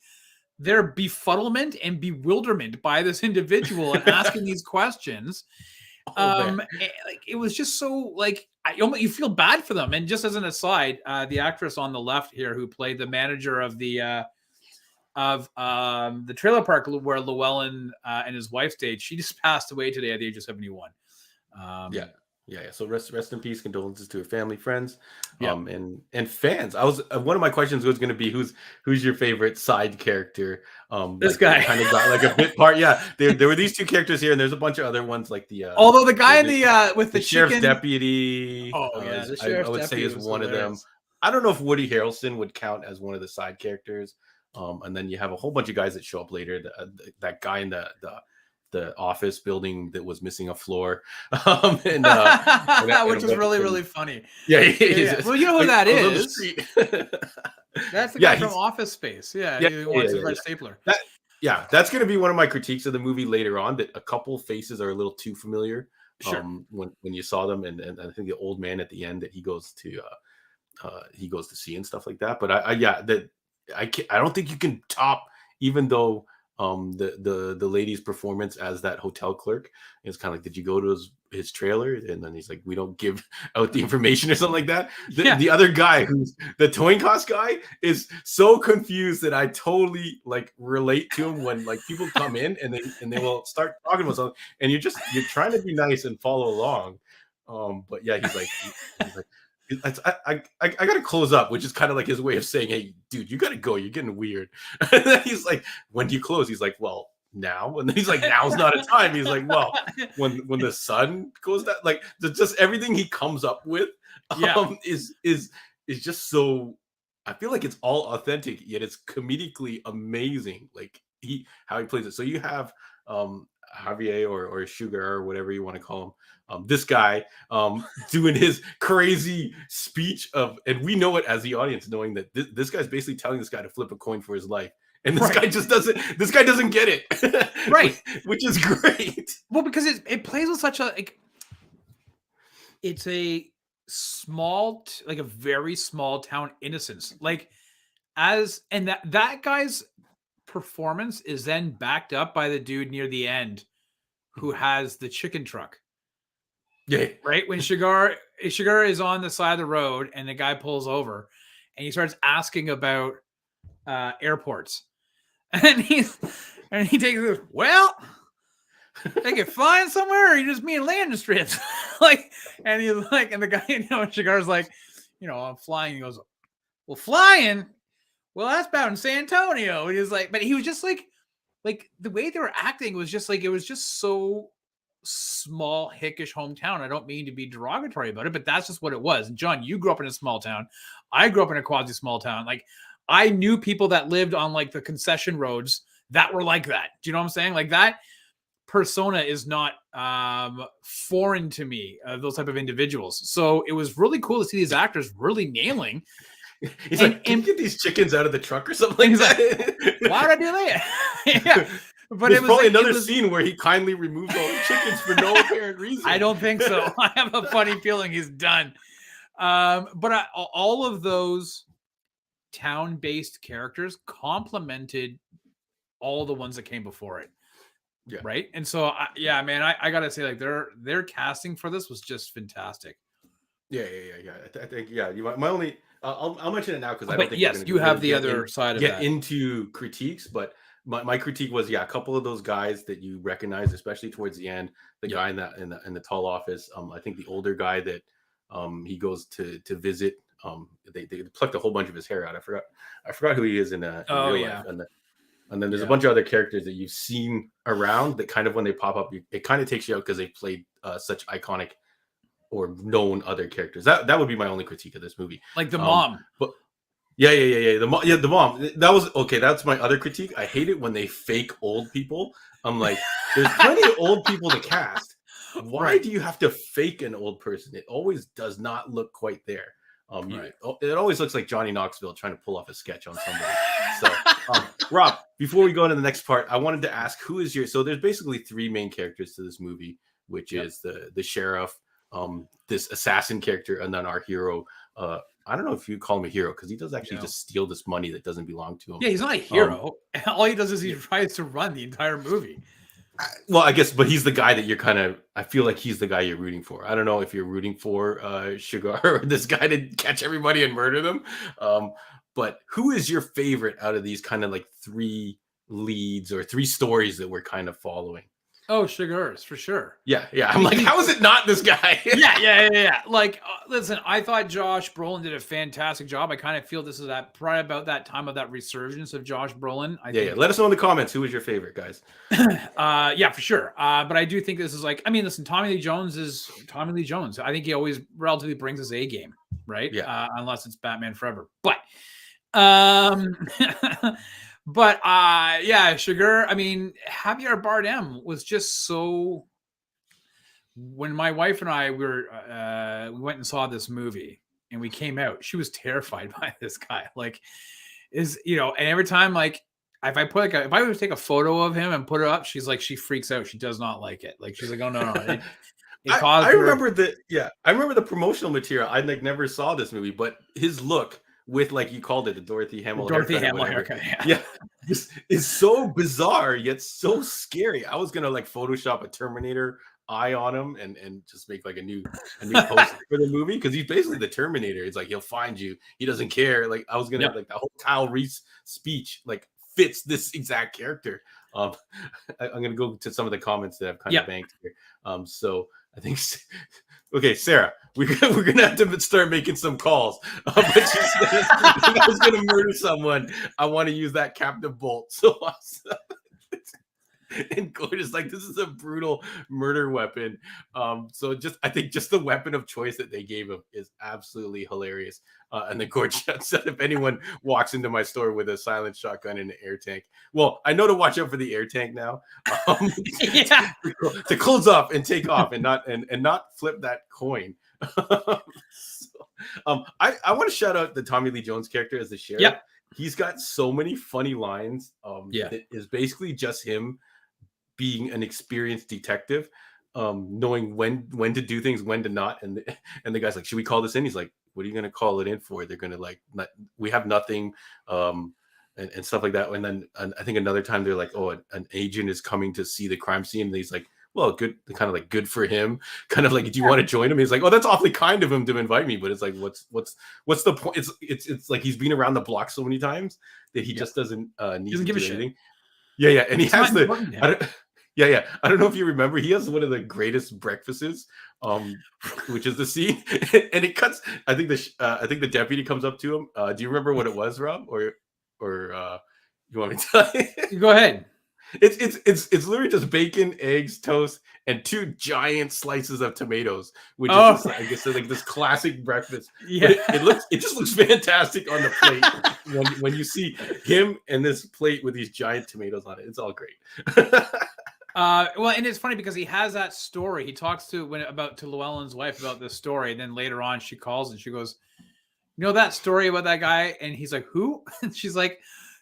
their befuddlement and bewilderment by this individual and asking these questions. It was just so like, you feel bad for them. And just as an aside, the actress on the left here who played the manager of the trailer park where Llewellyn and his wife stayed, she just passed away today at the age of 71. Yeah. So rest in peace. Condolences to her family, friends, Yeah. and fans. I was one of my questions was going to be who's your favorite side character? This Like that guy. kind of got like a bit part. Yeah, there were these two characters here, and there's a bunch of other ones like Although the guy in the with the the sheriff's chicken. deputy. Oh yeah, the I sheriff's would say deputy is was one of them. hilarious. I don't know if Woody Harrelson would count as one of the side characters. And then you have a whole bunch of guys that show up later. That guy in the office building that was missing a floor, Which is really, really funny. Yeah, Yeah. Well, you know who like, that I was on the is. street. That's the Yeah, guy from Office Space. Yeah, he wants his red stapler. That's going to be one of my critiques of the movie later on. That a couple faces are a little too familiar. Sure. When you saw them, and I think the old man at the end that he goes to see and stuff like that. But I don't think you can top, even though the lady's performance as that hotel clerk is kind of like, did you go to his trailer? And then he's like, we don't give out the information or something like that. The other guy, who's the towing cost guy, is so confused that I totally like relate to him when like people come in and they will start talking about something, and you're trying to be nice and follow along. But yeah, he's like I gotta close up, which is kind of like his way of saying, hey dude, you gotta go, you're getting weird. And then he's like, when do you close? He's like, well, now. And then he's like, now's not a time. He's like, well, when the sun goes down. Like just everything he comes up with is just so, I feel like it's all authentic, yet it's comedically amazing, like how he plays it. So you have Javier or Sugar or whatever you want to call him, this guy doing his crazy speech and we know it as the audience, knowing that this guy's basically telling this guy to flip a coin for his life, and this guy doesn't get it. Right. Which is great. Well, because it plays with such a it's a small like a very small town innocence, like and that guy's performance is then backed up by the dude near the end who has the chicken truck. Yeah. Right? When Sugar is on the side of the road and the guy pulls over and he starts asking about airports. And he takes this, well, they can flying somewhere, or you just mean landing strips? And he's like, and the guy, Sugar's like, I'm flying. He goes, well, flying? Well, that's about in San Antonio. He was like, but he was just like the way they were acting was just like, it was just so small, hickish hometown. I don't mean to be derogatory about it, but that's just what it was. And John, you grew up in a small town. I grew up in a quasi small town. Like, I knew people that lived on like the concession roads that were like that. Do you know what I'm saying? Like, that persona is not foreign to me, those type of individuals. So it was really cool to see these actors really nailing. He's like, can you get these chickens out of the truck or something like that? Why would I do that? Yeah. But there's probably another scene where he kindly removes all the chickens for no apparent reason. I don't think so. I have a funny feeling he's done. But all of those town-based characters complemented all the ones that came before it. Yeah. Right. And so, man, I gotta say, like, their casting for this was just fantastic. Yeah. I think my only. I'll mention it now because I don't think. Yes, you have the other side of that. Get into critiques, but. My critique was, a couple of those guys that you recognize, especially towards the end, the guy in the tall office. I think the older guy that he goes to visit. They plucked a whole bunch of his hair out. I forgot who he is in real life. And then there's a bunch of other characters that you've seen around that kind of, when they pop up, it kind of takes you out because they played such iconic or known other characters. That would be my only critique of this movie. Like the mom. But Yeah. The mom. That was okay. That's my other critique. I hate it when they fake old people. I'm like, there's plenty of old people to cast. Why do you have to fake an old person? It always does not look quite there. It always looks like Johnny Knoxville trying to pull off a sketch on somebody. So, Rob, before we go into the next part, I wanted to ask, who is so there's basically three main characters to this movie, which is the sheriff, this assassin character, and then our hero. I don't know if you call him a hero, because he does actually just steal this money that doesn't belong to him. Yeah, he's not a hero. All he does is he tries to run the entire movie. Well, I guess, but he's the guy that you're I feel like he's the guy you're rooting for. I don't know if you're rooting for Sugar or this guy to catch everybody and murder them. But who is your favorite out of these kind of like three leads or three stories that we're kind of following? Oh, Sugars for sure. Yeah. I'm like, how is it not this guy? Yeah. Like, listen, I thought Josh Brolin did a fantastic job. I kind of feel this is probably about that time of that resurgence of Josh Brolin. I think. Let us know in the comments who was your favorite, guys. Yeah, for sure. But I do think this is like, I mean, listen, Tommy Lee Jones is Tommy Lee Jones. I think he always relatively brings his A game, right? Yeah. Unless it's Batman Forever. But yeah, Sugar. I mean, Javier Bardem was just so. When my wife and I we went and saw this movie and we came out, she was terrified by this guy. Like, and every time, like, if I were to take a photo of him and put it up, she's like, she freaks out. She does not like it. Like, she's like, oh no. I remember the promotional material. I like never saw this movie, but his look with, like you called it, the Dorothy Hamill haircut. Yeah. This is so bizarre yet so scary. I was gonna like Photoshop a Terminator eye on him and just make like a new poster for the movie, because he's basically the Terminator. It's like, he'll find you. He doesn't care. Like, I was gonna like the whole Kyle Reese speech like fits this exact character. I'm gonna go to some of the comments that I've kind of banked here. So I think, okay, Sarah, we're gonna have to start making some calls. But I was gonna murder someone. I want to use that captive bolt. So and Gordon's like, this is a brutal murder weapon. So I think just the weapon of choice that they gave him is absolutely hilarious. And then Gord said, if anyone walks into my store with a silent shotgun and an air tank, well, I know to watch out for the air tank now. To close up and take off and not flip that coin. I want to shout out the Tommy Lee Jones character as the sheriff. Yep. He's got so many funny lines. That is basically just him being an experienced detective, knowing when to do things, when to not. And the guy's like, should we call this in? He's like, what are you going to call it in for? They're going to we have nothing, and stuff like that. And then I think another time they're like, oh, an agent is coming to see the crime scene. And he's like, well, good, kind of like good for him. Kind of like, do you want to join him? He's like, oh, that's awfully kind of him to invite me. But it's like, what's the point? It's like he's been around the block so many times that he just doesn't need to do anything. Yeah. And he has I don't know if you remember, he has one of the greatest breakfasts, which is the scene, and it cuts. I think the deputy comes up to him. Do you remember what it was, Rob, or you want me to tell you? Go ahead. It's literally just bacon, eggs, toast, and 2 giant slices of tomatoes, which is just, I guess, like this classic breakfast. Yeah, it just looks fantastic on the plate when you see him and this plate with these giant tomatoes on it. It's all great. Well, and it's funny because he has that story. He talks to Llewellyn's wife about this story, and then later on she calls and she goes, "You know that story about that guy?" And he's like, "Who?" And she's like,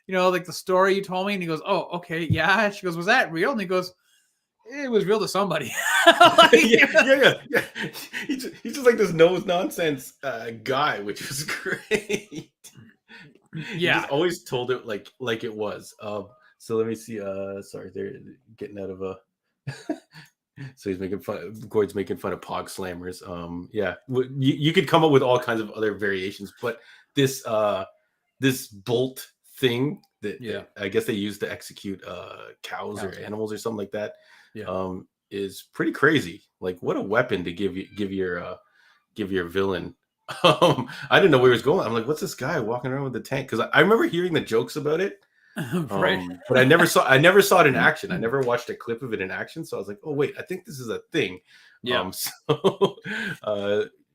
like the story you told me. And he goes, "Oh, okay, yeah." She goes, "Was that real?" And he goes, "It was real to somebody." Yeah. He's just like this nonsense guy, which was great. He just always told it like it was. So let me see. Sorry, they're getting out of a. So he's making fun. Gord's making fun of Pog Slammers. You could come up with all kinds of other variations, but this bolt thing that I guess they use to execute cows or animals or something like that. Is pretty crazy. Like, what a weapon to give your villain. I didn't know where he was going. I'm like, what's this guy walking around with the tank? Because I remember hearing the jokes about it. Right. But I never saw it in action. I never watched a clip of it in action. So I was like, oh wait, I think this is a thing. Yeah.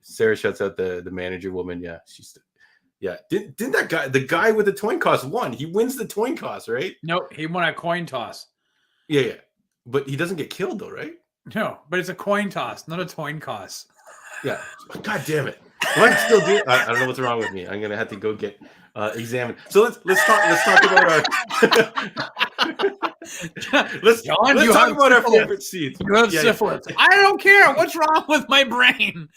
Sarah shouts out the manager woman. Yeah, didn't that guy, the guy with the coin toss, won? He wins the coin toss, right? No, he won a coin toss. Yeah. But he doesn't get killed though, right? No, but it's a coin toss, not a coin toss. Yeah. God damn it. Well, I still do. I don't know what's wrong with me. I'm gonna have to go get examined. So let's talk about our let's talk about our favorite scenes. You have syphilis. I don't care. What's wrong with my brain?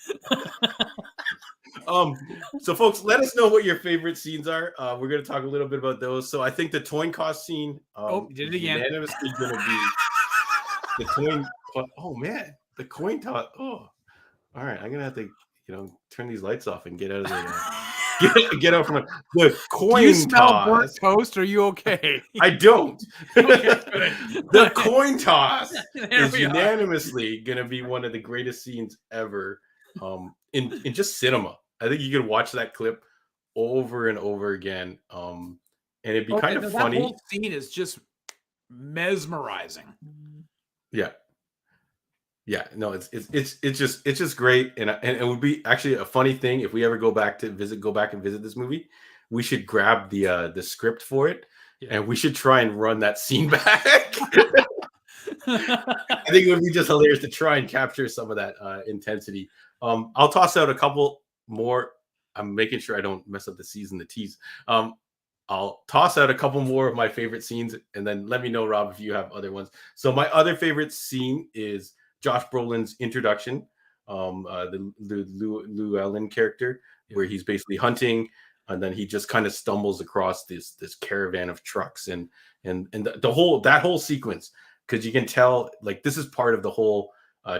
So folks, let us know what your favorite scenes are. We're gonna talk a little bit about those. So I think the coin toss scene did it again. Unanimously gonna be the coin. Oh man, the coin toss. Oh, all right. I'm gonna have to turn these lights off and get out of the get up from the coin Do you smell toss. burnt toast? Are you okay? I don't. Okay, good. The coin toss There is we are. unanimously gonna be one of the greatest scenes ever in just cinema. I think you could watch that clip over and over again. And it'd be kind of That funny. whole scene is just mesmerizing. Yeah. Yeah, no, it's just great, and it would be actually a funny thing if we ever go back and visit this movie. We should grab the script for it, and we should try and run that scene back. I think it would be just hilarious to try and capture some of that intensity. I'll toss out a couple more. I'm making sure I don't mess up the C's and the T's. I'll toss out a couple more of my favorite scenes, and then let me know, Rob, if you have other ones. So my other favorite scene is Josh Brolin's introduction, the Llewellyn character, where he's basically hunting, and then he just kind of stumbles across this caravan of trucks, and that whole sequence, because you can tell like this is part of the whole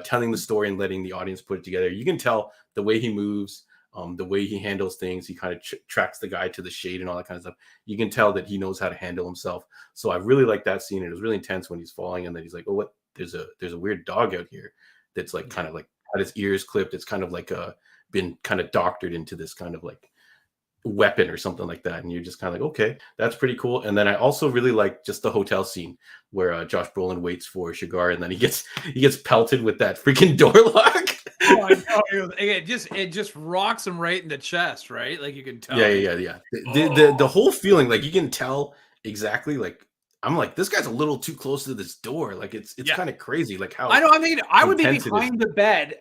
telling the story and letting the audience put it together. You can tell the way he moves, the way he handles things. He kind of tracks the guy to the shade and all that kind of stuff. You can tell that he knows how to handle himself. So I really like that scene. It was really intense when he's falling, and then he's like, "Oh, what? There's a weird dog out here that's like kind of like had his ears clipped. It's kind of like been kind of doctored into this kind of like weapon or something like that." And you're just kind of like, okay, that's pretty cool. And then I also really like just the hotel scene where Josh Brolin waits for Shigar, and then he gets pelted with that freaking door lock. Oh, I know. It just rocks him right in the chest, right? Like you can tell. Yeah. The whole feeling, like you can tell exactly. Like I'm like, this guy's a little too close to this door. Like it's kind of crazy. Like how I know. I'm thinking I would be behind the bed,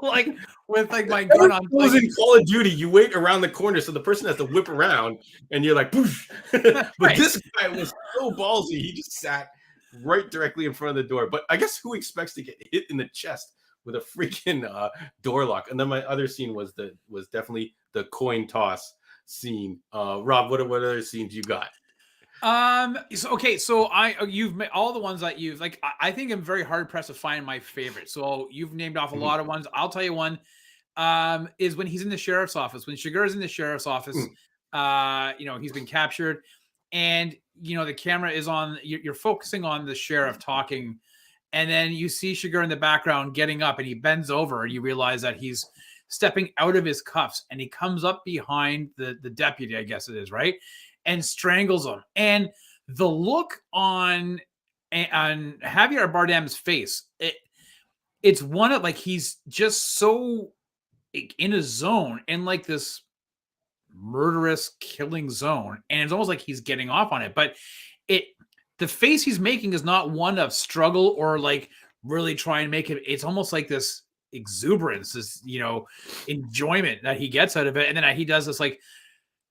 like with like my gun on. Like, in Call of Duty, you wait around the corner so the person has to whip around, and you're like, poof. But right. This guy was so ballsy. He just sat right directly in front of the door. But I guess who expects to get hit in the chest with a freaking door lock? And then my other scene was definitely the coin toss scene. Rob, what other scenes you got? So you've made all the ones that you've like. I think I'm very hard pressed to find my favorite. So you've named off a lot of ones. I'll tell you one. Is when he's in the sheriff's office. When Shigar's in the sheriff's office, he's been captured, and the camera is on. You're focusing on the sheriff talking, and then you see Shigar in the background getting up, and he bends over, and you realize that he's stepping out of his cuffs, and he comes up behind the deputy, I guess it is, right? And strangles him. And the look on Javier Bardem's face, it's one of like he's just so in a zone, in like this murderous killing zone, and it's almost like he's getting off on it. But the face he's making is not one of struggle or like really trying to make it. It's almost like this exuberance, this enjoyment that he gets out of it, and then he does this like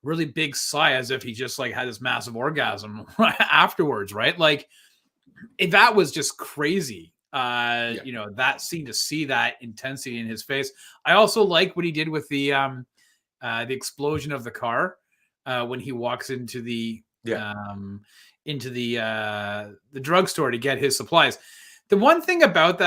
really big sigh as if he just like had this massive orgasm afterwards, right? Like that was just crazy. That scene, to see that intensity in his face. I also like what he did with the explosion of the car when he walks into the drugstore to get his supplies. The one thing about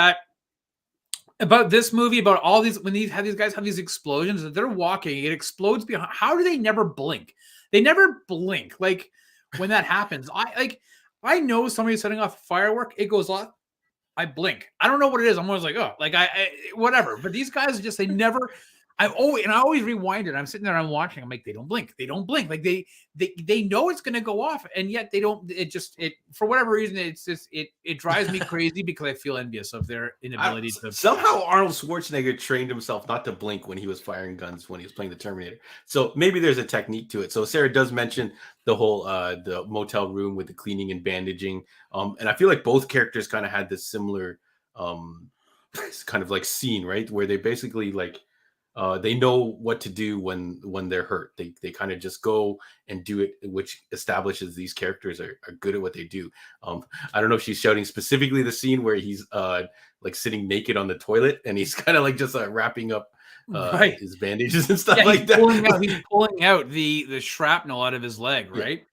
this movie, about all these, when these guys have these explosions, that they're walking, it explodes behind. How do they never blink? They never blink. Like when that happens, I know somebody's setting off a firework. It goes off. I blink. I don't know what it is. I'm always like, oh, like whatever. But these guys just, they never. I always rewind it. I'm sitting there, I'm watching. I'm like, they don't blink. They don't blink. Like they know it's going to go off, and yet they don't. It for whatever reason, it drives me crazy because I feel envious of their inability to. Somehow Arnold Schwarzenegger trained himself not to blink when he was firing guns when he was playing the Terminator. So maybe there's a technique to it. So Sarah does mention the whole the motel room with the cleaning and bandaging, and I feel like both characters kind of had this similar kind of like scene, right, where they basically like. They know what to do when they're hurt. They kind of just go and do it, which establishes these characters are good at what they do. I don't know if she's shouting specifically the scene where he's like sitting naked on the toilet and he's kind of like just wrapping up his bandages and stuff like that. He's pulling out the shrapnel out of his leg, right?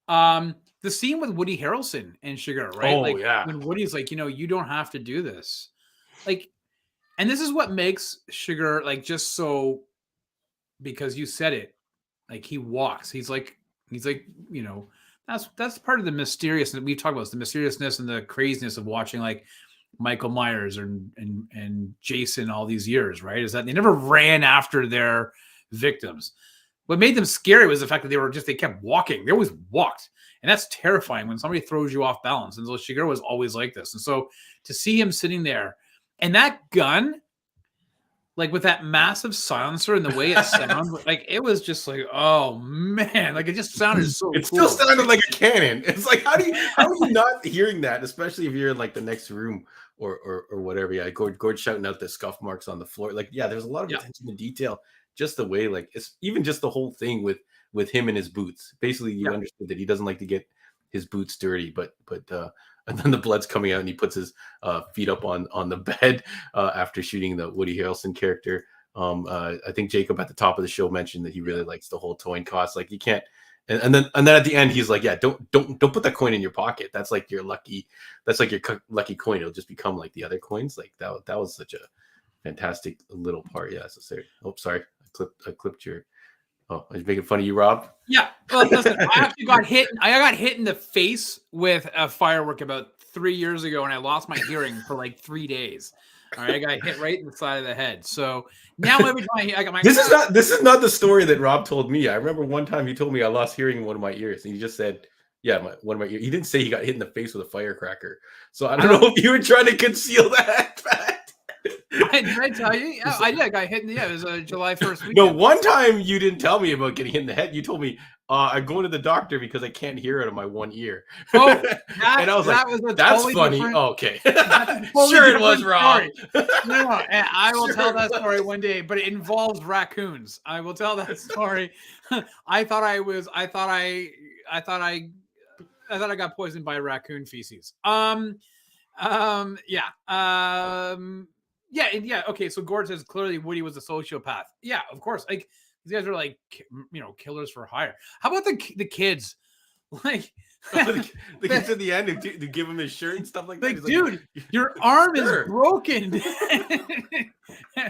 The scene with Woody Harrelson and Shigar, right? When Woody's like, you don't have to do this. Like, and this is what makes Shigar like just so because you said it, like he walks. He's like, you know, that's part of the mysteriousness we've talked about, the mysteriousness and the craziness of watching like Michael Myers and Jason all these years, right? Is that they never ran after their victims. What made them scary was the fact that they kept walking. They always walked. And that's terrifying when somebody throws you off balance. And so Shigeru was always like this. And so to see him sitting there and that gun, like with that massive silencer and the way it sounded, like it was just like, oh man, like it just sounded so it cool. Still sounded like a cannon. It's like, how are you not hearing that, especially if you're in like the next room or whatever? Yeah, Gord shouting out the scuff marks on the floor. Like, yeah, there's a lot of attention to detail. Just the way, like, it's even just the whole thing with him and his boots. Basically, you understood that he doesn't like to get his boots dirty, but and then the blood's coming out and he puts his feet up on the bed after shooting the Woody Harrelson character. I think Jacob at the top of the show mentioned that he really likes the whole toy cost. Like, you can't. And then at the end he's like, yeah, don't put that coin in your pocket. That's like your lucky coin. It'll just become like the other coins. Like that was such a fantastic little part. Yeah. So sorry. I clipped your. Oh, I was making fun of you, Rob. Yeah. Well, listen, I actually got hit. I got hit in the face with a firework about 3 years ago, and I lost my hearing for like 3 days. All right, I got hit right in the side of the head. So now every time I got my this is not the story that Rob told me. I remember one time he told me I lost hearing in one of my ears, and he just said, "Yeah, one of my ears." He didn't say he got hit in the face with a firecracker. So I don't know if you were trying to conceal that fact. Did I tell you? Yeah, I did. I got hit in the head. It was July 1st weekend. No, one time you didn't tell me about getting hit in the head. You told me I'm going to the doctor because I can't hear out of my one ear. Oh, and I was like, that's totally funny. Oh, okay. Totally sure, it was wrong. No, and I will tell that story one day, but it involves raccoons. I will tell that story. I thought I got poisoned by raccoon feces. Yeah. Okay. So Gord says clearly Woody was a sociopath. Yeah, of course. Like these guys are like, killers for hire. How about the kids? Like the kids at the end to give him his shirt and stuff like that. Like, dude, your arm is broken.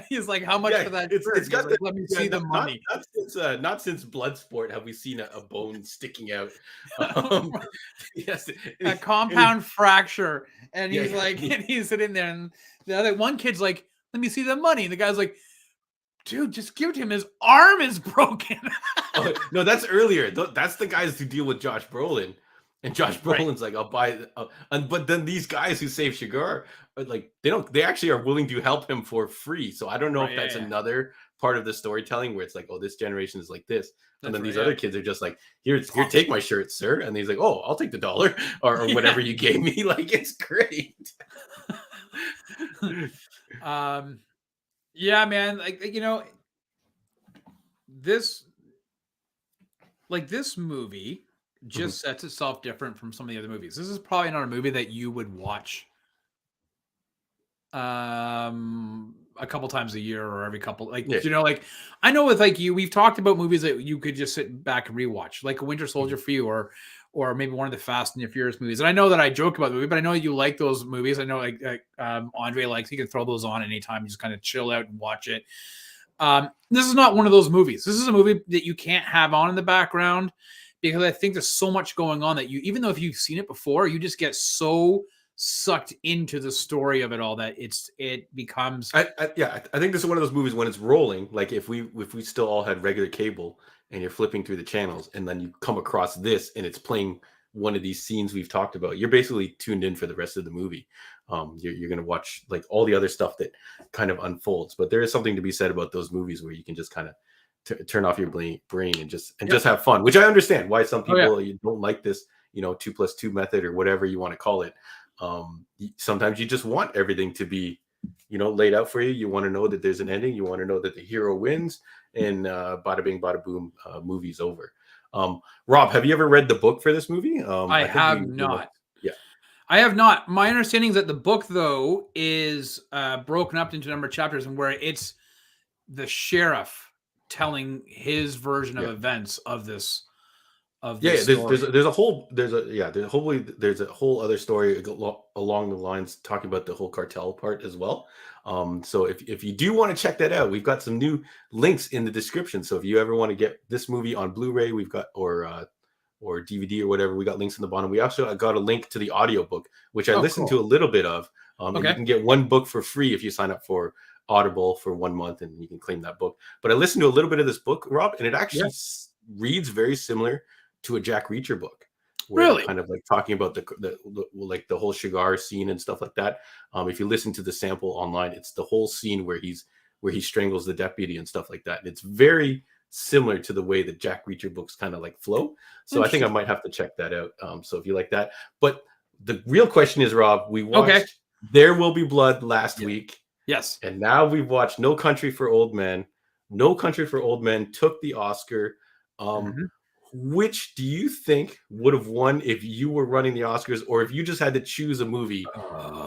He's like, how much for that shirt? It's got like, let me see the money. Not since Bloodsport have we seen a bone sticking out. Yes, a compound fracture, and he's and he's sitting there, and the other one kid's like, let me see the money, and the guy's like, dude, just give it to him. His arm is broken. Oh, no, that's earlier. That's the guys who deal with Josh Brolin. And Josh Brolin's like, I'll buy, but then these guys who save Shigar, like they actually are willing to help him for free. So I don't know if that's another part of the storytelling where it's like, oh, this generation is like this, and then these other kids are just like, here, take my shirt, sir, and he's like, oh, I'll take the $1 or whatever you gave me. Like, it's great. Yeah, man, like this movie just sets itself different from some of the other movies. This is probably not a movie that you would watch a couple times a year or every couple, like I know with like you, we've talked about movies that you could just sit back and rewatch, like a Winter Soldier for you, or maybe one of the Fast and the Furious movies. And I know that I joke about the movie, but I know you like those movies. I know like Andre likes, he can throw those on anytime, just kind of chill out and watch it. This is not one of those movies. This is a movie that you can't have on in the background, because I think there's so much going on that even though if you've seen it before, you just get so sucked into the story of it all that it becomes. I think this is one of those movies when it's rolling. Like if we still all had regular cable and you're flipping through the channels and then you come across this and it's playing one of these scenes we've talked about, you're basically tuned in for the rest of the movie. You're going to watch like all the other stuff that kind of unfolds. But there is something to be said about those movies where you can just kind of turn off your brain and just have fun, which I understand why some people you don't like this 2+2 method or whatever you want to call it. Sometimes you just want everything to be laid out for you. You want to know that there's an ending. You want to know that the hero wins, and bada bing bada boom, movie's over. Rob, have you ever read the book for this movie? I have not. Yeah, I have not. My understanding is that the book though is broken up into a number of chapters, and where it's the sheriff telling his version of events of this of Yeah, this there's story. there's a whole there's a whole other story along the lines talking about the whole cartel part as well. So if you do want to check that out, we've got some new links in the description. So if you ever want to get this movie on Blu-ray, we've got or DVD or whatever, we got links in the bottom. We also got a link to the audiobook, which I Oh, listened cool. to a little bit of. And you Okay. can get one book for free if you sign up for Audible for 1 month, and you can claim that book. But I listened to a little bit of this book, Rob, and it actually reads very similar to a Jack Reacher book, where they're Really? kind of like talking about the like the whole cigar scene and stuff like that. If you listen to the sample online, it's the whole scene where he strangles the deputy and stuff like that. And it's very similar to the way that Jack Reacher books kind of like flow. So I think I might have to check that out. So if you like that, but the real question is, Rob, we watched There Will Be Blood last week. Yes. And now we've watched No Country for Old Men. No Country for Old Men took the Oscar. Which do you think would have won if you were running the Oscars, or if you just had to choose a movie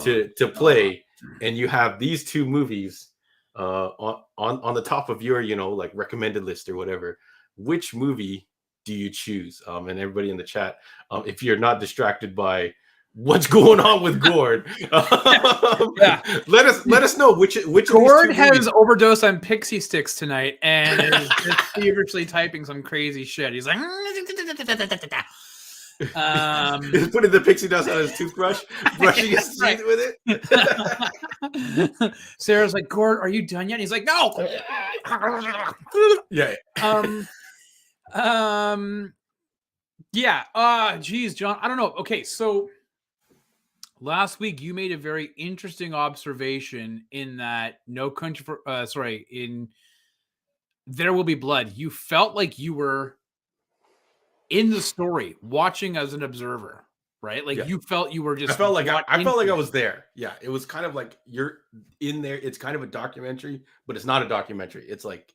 to play, and you have these two movies on the top of your like recommended list or whatever? Which movie do you choose? And everybody in the chat, if you're not distracted by what's going on with Gord, let us know which Gord has overdosed on pixie sticks tonight and is feverishly typing some crazy shit. He's like he's putting the pixie dust on his toothbrush, brushing his teeth with it. Sarah's like, Gord, are you done yet? And he's like, no. Geez, John, I don't know. Okay, so last week you made a very interesting observation in that in There Will Be Blood, you felt like you were in the story watching as an observer, right? Like you felt you were just I felt like I was there. Yeah, it was kind of like you're in there. It's kind of a documentary, but it's not a documentary. It's like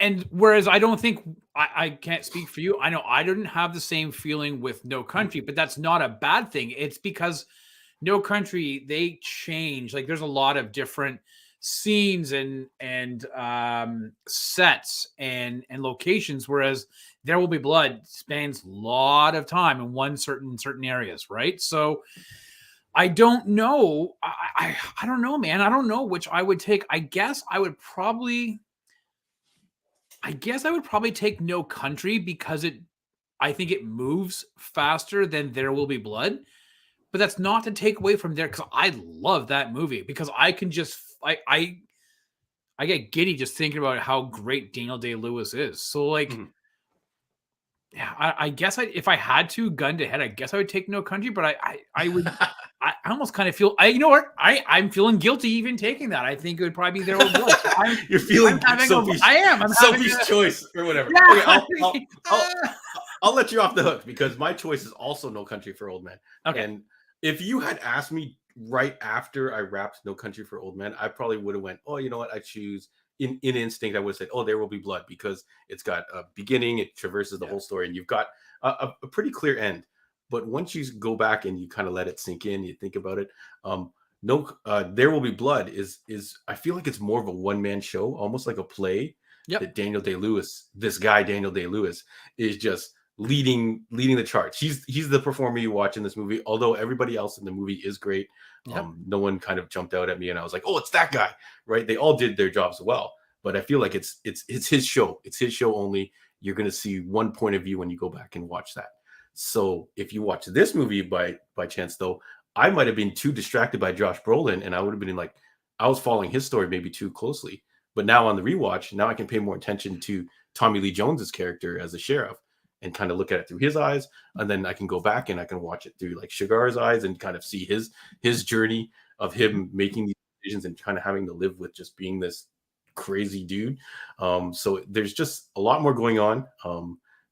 and whereas I don't think I can't speak for you. I know I didn't have the same feeling with No Country, but that's not a bad thing. It's because No Country, they change. Like there's a lot of different scenes and sets and locations, whereas There Will Be Blood spans a lot of time in certain areas, right? So I don't know. I don't know, man. I don't know which I would take. I guess I would probably take No Country because I think it moves faster than There Will Be Blood. But that's not to take away from there, because I love that movie, because I can just I get giddy just thinking about how great Daniel Day-Lewis is. So like I guess if I had to gun to head, I guess I would take No Country, but I would I almost kind of feel you know what? I'm feeling guilty even taking that. I think it would probably be There Will Be Blood. You're feeling Sophie's choice or whatever. Yeah. Okay, I'll let you off the hook, because my choice is also No Country for Old Men. Okay. And if you had asked me right after I wrapped No Country for Old Men, I probably would have went, oh, you know what? I choose in instinct. I would have said, oh, There Will Be Blood, because it's got a beginning, it traverses the whole story, and you've got a pretty clear end. But once you go back and you kind of let it sink in, you think about it. There Will Be Blood is I feel like it's more of a one-man show, almost like a play. That Daniel Day-Lewis, is just leading the charge. He's the performer you watch in this movie, although everybody else in the movie is great. No one kind of jumped out at me and I was like, oh, it's that guy, right? They all did their jobs well, but I feel like it's his show. It's his show only. You're going to see one point of view when you go back and watch that. So if you watch this movie by chance, though, I might have been too distracted by Josh Brolin, and I would have been like, I was following his story maybe too closely. But now on the rewatch, now I can pay more attention to Tommy Lee Jones's character as a sheriff and kind of look at it through his eyes. And then I can go back and I can watch it through like Shigar's eyes and kind of see his journey of him making these decisions and kind of having to live with just being this crazy dude. So there's just a lot more going on.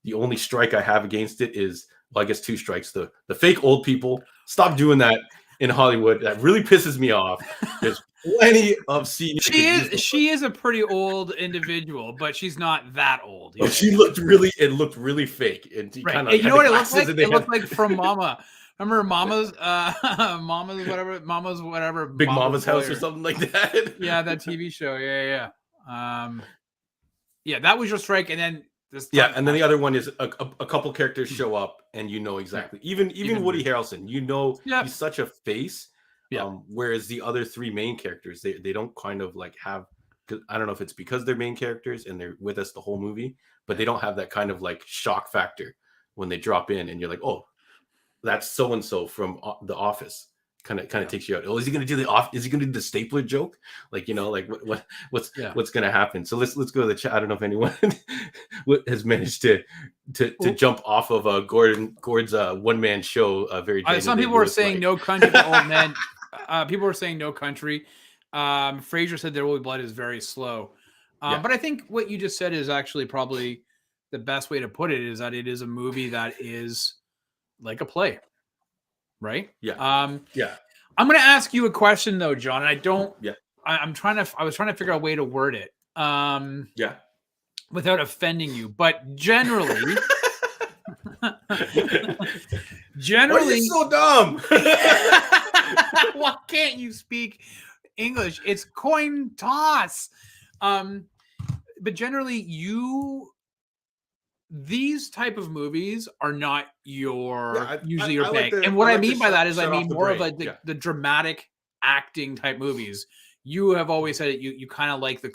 The only strike I have against it is, well, I guess two strikes. The fake old people. Stop doing that in Hollywood. That really pisses me off. There's plenty of scenes. She is a pretty old individual, but she's not that old. Oh, she looked really fake. And right. Kind of, you know what it looked like? It looked like from Mama. Remember Mama's whatever. Big Mama's House or something like that. Yeah, that TV show. Yeah. Yeah, that was your strike. And then This Yeah, time, and then the other one is a couple characters show up, and you know exactly. Even Woody Harrelson, you know, he's such a face. Whereas the other three main characters, they don't kind of like have. I don't know if it's because they're main characters and they're with us the whole movie, but they don't have that kind of like shock factor when they drop in, and you're like, oh, that's so and so from The Office. Kind of takes you out. Oh, is he going to do Is he going to do the stapler joke? Like, you know, like what's going to happen? So let's go to the chat. I don't know if anyone has managed to jump off of Gord's one man show. Very. Some people were saying No Country for Old Men. People were saying No Country. Fraser said There Will Be Blood is very slow. But I think what you just said is actually probably the best way to put it, is that it is a movie that is like a play. Right? Yeah. I'm going to ask you a question though, John. And I don't. Yeah. I was trying to figure out a way to word it. Without offending you, but generally, Why are you so dumb? Why can't you speak English? It's coin toss. But generally, these type of movies are not usually your bag. And what I mean by that is, I mean more of like the dramatic acting type movies. You have always said it. You kind of like the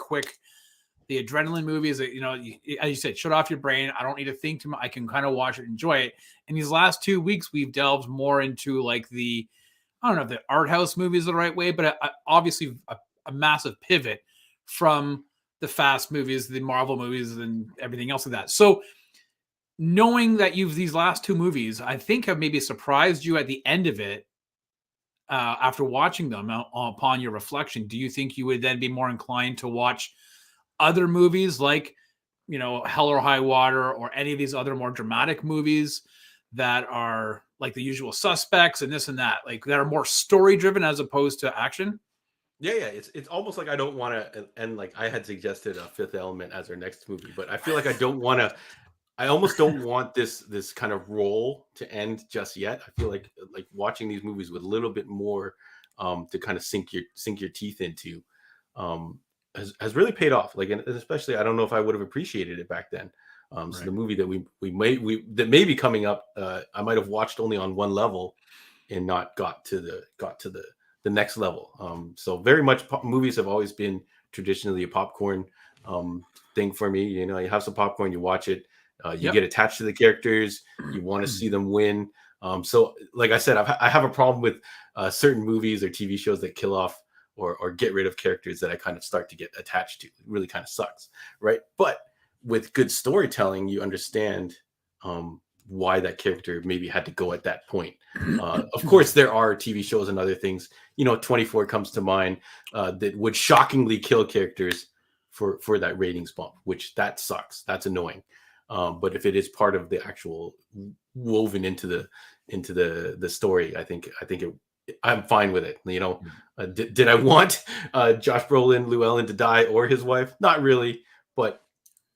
adrenaline movies that, you know, as you said, shut off your brain. I don't need to think too much. I can kind of watch it, enjoy it. And these last 2 weeks, we've delved more into like I don't know if the art house movie is the right way, but obviously a massive pivot from the fast movies, the Marvel movies, and everything else like that. So knowing that these last two movies, I think have maybe surprised you at the end of it, after watching them upon your reflection, do you think you would then be more inclined to watch other movies like, you know, Hell or High Water, or any of these other more dramatic movies that are like The Usual Suspects and this and that, like that are more story driven as opposed to action? Yeah. It's almost like I don't want to, and like I had suggested a Fifth Element as our next movie, but I feel like I almost don't want this kind of role to end just yet. I feel like watching these movies with a little bit more to kind of sink your teeth into has really paid off. Like, and especially, I don't know if I would have appreciated it back then. So the movie that that may be coming up, I might have watched only on one level and not got to the next level. So very much movies have always been traditionally a popcorn thing for me. You know, you have some popcorn, you watch it. You get attached to the characters. You want to see them win. So, like I said, I have a problem with certain movies or TV shows that kill off or get rid of characters that I kind of start to get attached to. It really kind of sucks, right? But with good storytelling, you understand why that character maybe had to go at that point. Of course, there are TV shows and other things. You know, 24 comes to mind that would shockingly kill characters for that ratings bump, which that sucks. That's annoying. But if it is part of the actual woven into the story, I think I'm fine with it. You know, did I want Josh Brolin, Llewellyn to die, or his wife? Not really. But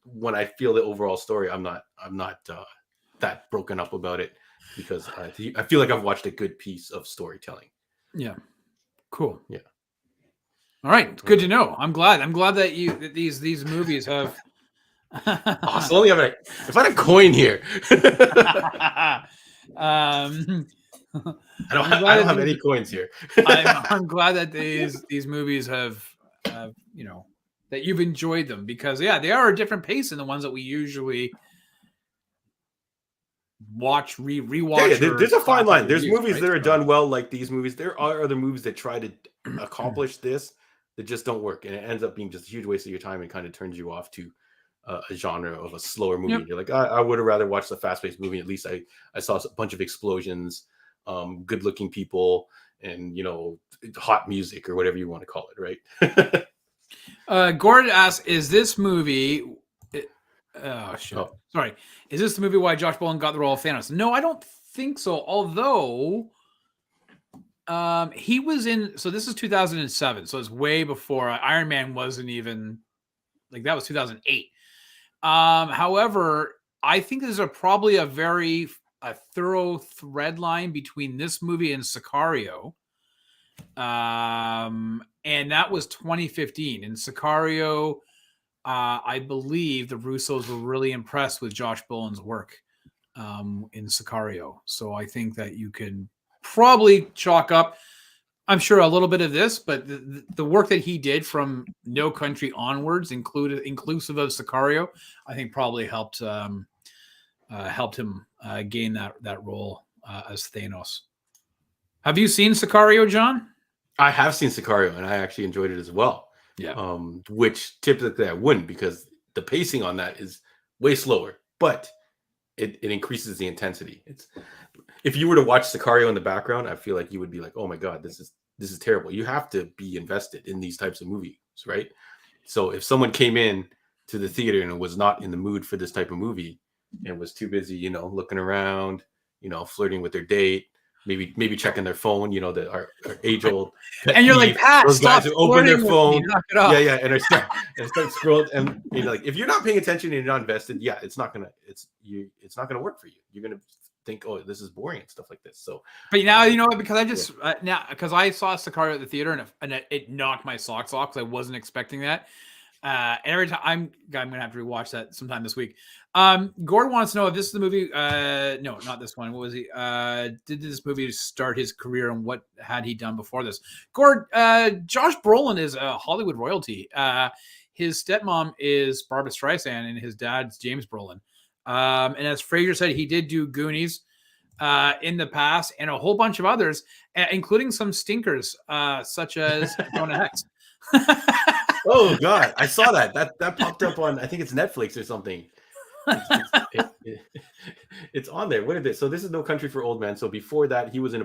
when I feel the overall story, I'm not that broken up about it, because I feel like I've watched a good piece of storytelling. Yeah. Cool. Yeah. All right. It's good to know. I'm glad that these movies have. So only if I had a coin here. I don't have any coins here. I'm glad that these movies have you know, that you've enjoyed them, because they are a different pace than the ones that we usually rewatch. Yeah, there's a fine line. There's movies that are done well, like these movies. There are other movies that try to accomplish this that just don't work, and it ends up being just a huge waste of your time and kind of turns you off to a genre of a slower movie. You're like, I would have rather watched the fast-paced movie. At least I saw a bunch of explosions, good-looking people, and, you know, hot music or whatever you want to call it, right? Gordon asks, is this movie... Sorry. Is this the movie why Josh Brolin got the role of Thanos? No, I don't think so. Although he was in... So this is 2007. So it's way before Iron Man wasn't even... Like, that was 2008. However, I think there's probably a very thorough thread line between this movie and Sicario. And that was 2015. In Sicario, I believe the Russos were really impressed with Josh Brolin's work in Sicario. So I think that you can probably chalk up, I'm sure, a little bit of this, but the work that he did from No Country onwards, inclusive of Sicario, I think probably helped him gain that role as Thanos. Have you seen Sicario, John? I have seen Sicario, and I actually enjoyed it as well. Yeah. Which typically I wouldn't, because the pacing on that is way slower, but it increases the intensity. If you were to watch Sicario in the background, I feel like you would be like, oh my God, this is terrible. You have to be invested in these types of movies, right? So if someone came in to the theater and was not in the mood for this type of movie and was too busy, looking around, flirting with their date, maybe checking their phone, our age-old and you're like, Pat, those guys who open their phone, yeah, and start scrolling, and like, if you're not paying attention and you're not invested, it's not gonna work for you. You're gonna think, oh, this is boring and stuff like this. So, but now because I just because I saw Sicario at the theater and it knocked my socks off because I wasn't expecting that. And every time I'm gonna have to rewatch that sometime this week. Gord wants to know if this is the movie. No, not this one. What was he? Did this movie start his career, and what had he done before this? Gord, Josh Brolin is a Hollywood royalty. His stepmom is Barbra Streisand, and his dad's James Brolin. And as Fraser said, he did do Goonies in the past, and a whole bunch of others, including some stinkers, such as Jonah Hex. Oh God, I saw that popped up on, I think it's Netflix or something. It's on there. What is it? So this is No Country for Old Men. So before that, he was in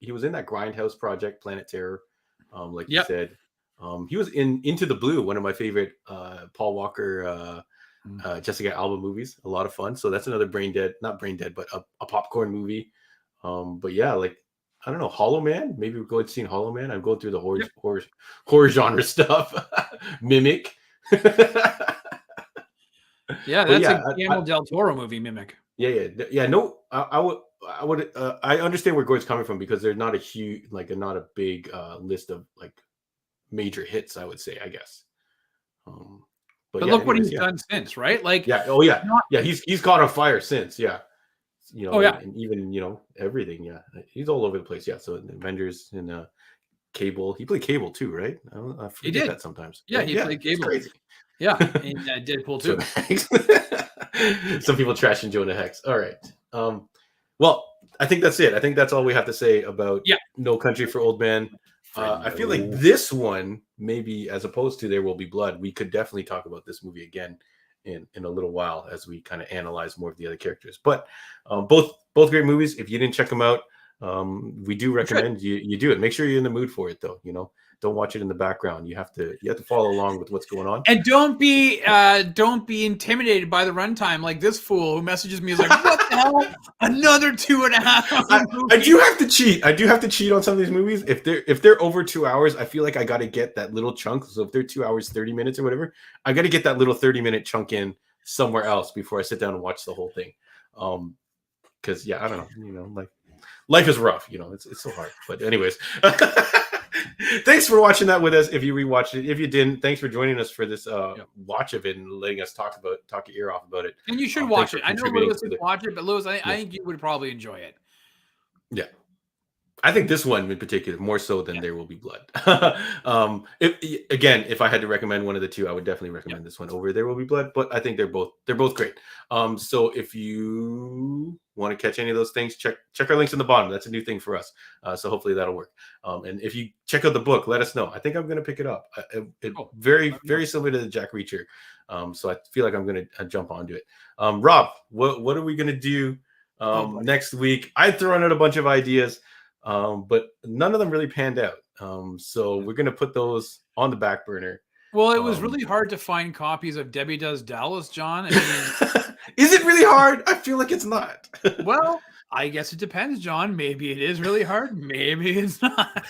he was in that Grindhouse project, Planet Terror, like you said. He was in Into the Blue, one of my favorite Paul Walker, Jessica Alba movies. A lot of fun. So that's another not brain dead, but a popcorn movie. But yeah, like, I don't know, Hollow Man. Maybe we'll go and see Hollow Man. I'm going through the horror genre stuff. Mimic. Yeah, that's a Guillermo del Toro movie, Mimic. Yeah. No, I would. I understand where Gord's coming from, because there's not a huge, not a big list of like major hits, I would say, I guess. But look what he's done since, right? Like, he's caught on fire since, and even everything, he's all over the place, so in Avengers and Cable, he played Cable too, right? I forget that sometimes. He played Cable. Crazy. Yeah, and Deadpool too. Some people trashing Jonah Hex. All right. Well, I think that's it. I think that's all we have to say about No Country for Old Men. I feel like this one, maybe as opposed to There Will Be Blood, we could definitely talk about this movie again in a little while as we kind of analyze more of the other characters. But both great movies. If you didn't check them out, we do recommend you do it. Make sure you're in the mood for it, though. Don't watch it in the background. You have to follow along with what's going on. And don't be intimidated by the runtime, like this fool who messages me is like, what the hell? Another 2.5 hours. I do have to cheat. I do have to cheat on some of these movies. If they're over 2 hours, I feel like I got to get that little chunk. So if they're 2 hours, 30 minutes or whatever, I got to get that little 30-minute chunk in somewhere else before I sit down and watch the whole thing. Because I don't know, like, life is rough. It's so hard. But anyways. Thanks for watching that with us. If you rewatched it, if you didn't, thanks for joining us for this watch of it and letting us talk your ear off about it. And you should watch it. I know Lewis would watch it, but Lewis, I think you would probably enjoy it. Yeah. I think this one in particular, more so than There Will Be Blood. If I had to recommend one of the two, I would definitely recommend this one over There Will Be Blood. But I think they're both great. So if you want to catch any of those things, check our links in the bottom. That's a new thing for us. So hopefully that'll work. And if you check out the book, let us know. I think I'm going to pick it up. Very, very similar to the Jack Reacher. So I feel like I'm going to jump onto it. Rob, what are we going to do next week? I've thrown out a bunch of ideas. But none of them really panned out. So we're going to put those on the back burner. Well, it was really hard to find copies of Debbie Does Dallas, John. I mean, is it really hard? I feel like it's not. Well, I guess it depends, John. Maybe it is really hard. Maybe it's not.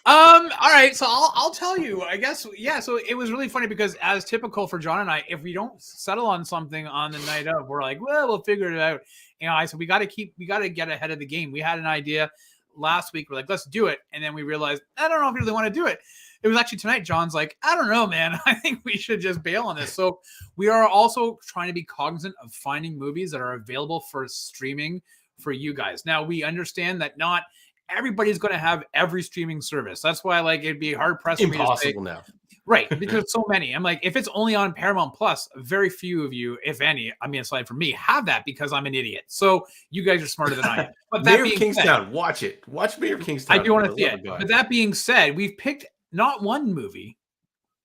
All right, so I'll tell you, I guess, so it was really funny because, as typical for John and I, if we don't settle on something on the night of, we're like, well, we'll figure it out. I said we got to get ahead of the game. We had an idea last week. We're like, let's do it. And then we realized, I don't know if we really want to do it. it was actually tonight. John's like, I don't know, man. I think we should just bail on this. So we are also trying to be cognizant of finding movies that are available for streaming for you guys. Now, we understand that not everybody's going to have every streaming service. That's why, like, it'd be hard pressed for me to say, now. right, because there's so many. I'm like, if it's only on Paramount Plus, very few of you, if any, I mean, aside from me, have that because I'm an idiot. So you guys are smarter than I am. But that Mayor of being Kingstown, said, watch it. Watch Mayor of Kingstown. I do want to see it. But that being said, we've picked not one movie,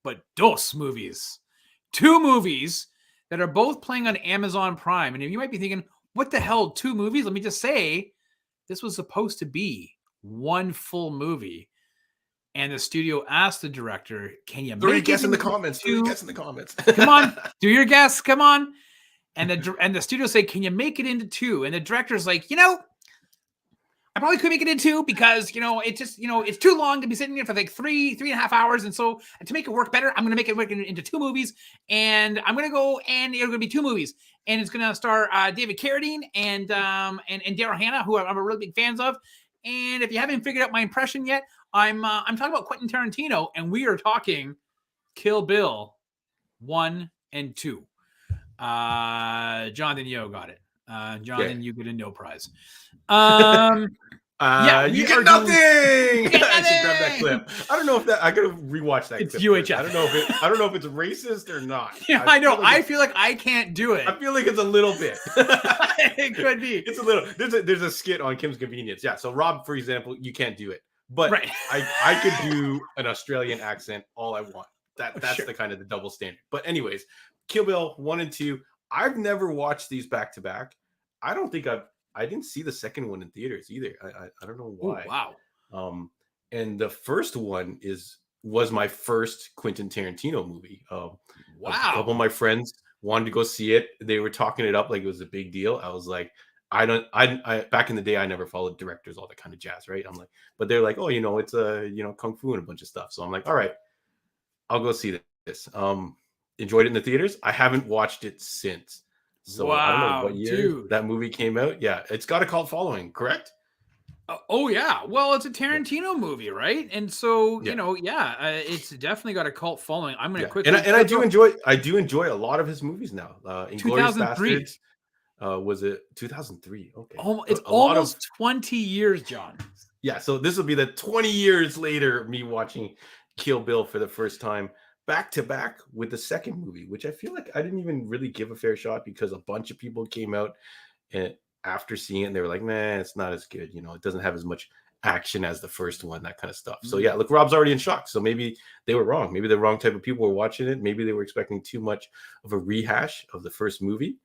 but dos movies. Two movies that are both playing on Amazon Prime. And you might be thinking, what the hell, two movies? Let me just say, this was supposed to be one full movie. And the studio asked the director, can you make guess it in the comments? guess in the comments. Come on, do your guess. Come on. And the studio say, can you make it into two? And the director's like, I probably could make it into two because, it just, it's too long to be sitting there for like 3.5 hours. And so to make it work better, I'm going to make it work into two movies. And I'm going to go and it's going to be two movies. And it's going to star David Carradine and Daryl Hannah, who I'm a really big fans of. And if you haven't figured out my impression yet, I'm talking about Quentin Tarantino, and we are talking Kill Bill 1 and 2. Jonathan Yo got it. Jonathan, you get a no prize. You get nothing. I should grab that clip. I don't know if that I gotta rewatch that. It's clip UHF. I don't know if it's racist or not. Yeah, I know. I feel like I can't do it. I feel like it's a little bit. It could be. It's a little. There's a skit on Kim's Convenience. Yeah. So Rob, for example, you can't do it, but right. I could do an Australian accent all I want. That's sure. the kind of the double standard. But anyways, Kill Bill 1 and 2. I've never watched these back to back. I don't think I didn't see the second one in theaters either. I don't know why. Ooh, wow. And the first one was my first Quentin Tarantino movie. Wow. A couple of my friends wanted to go see it. They were talking it up like it was a big deal. I was like, I back in the day, I never followed directors, all that kind of jazz, right? I'm like, but they're like, oh, it's kung fu and a bunch of stuff. So I'm like, all right, I'll go see this. Enjoyed it in the theaters. I haven't watched it since. So I don't know what year that movie came out. Yeah, it's got a cult following, correct? Oh yeah. Well, it's a Tarantino movie, right? And so it's definitely got a cult following. I'm going to quickly. And I do enjoy a lot of his movies now. Inglourious 2003. Basterds. Was it 2003? Okay. It's almost 20 years, John. Yeah. So this will be the 20 years later me watching Kill Bill for the first time, back to back with the second movie, which I feel like I didn't even really give a fair shot because a bunch of people came out and after seeing it and they were like, man, it's not as good. It doesn't have as much action as the first one, that kind of stuff. So yeah, look, Rob's already in shock. So maybe they were wrong. Maybe the wrong type of people were watching it. Maybe they were expecting too much of a rehash of the first movie.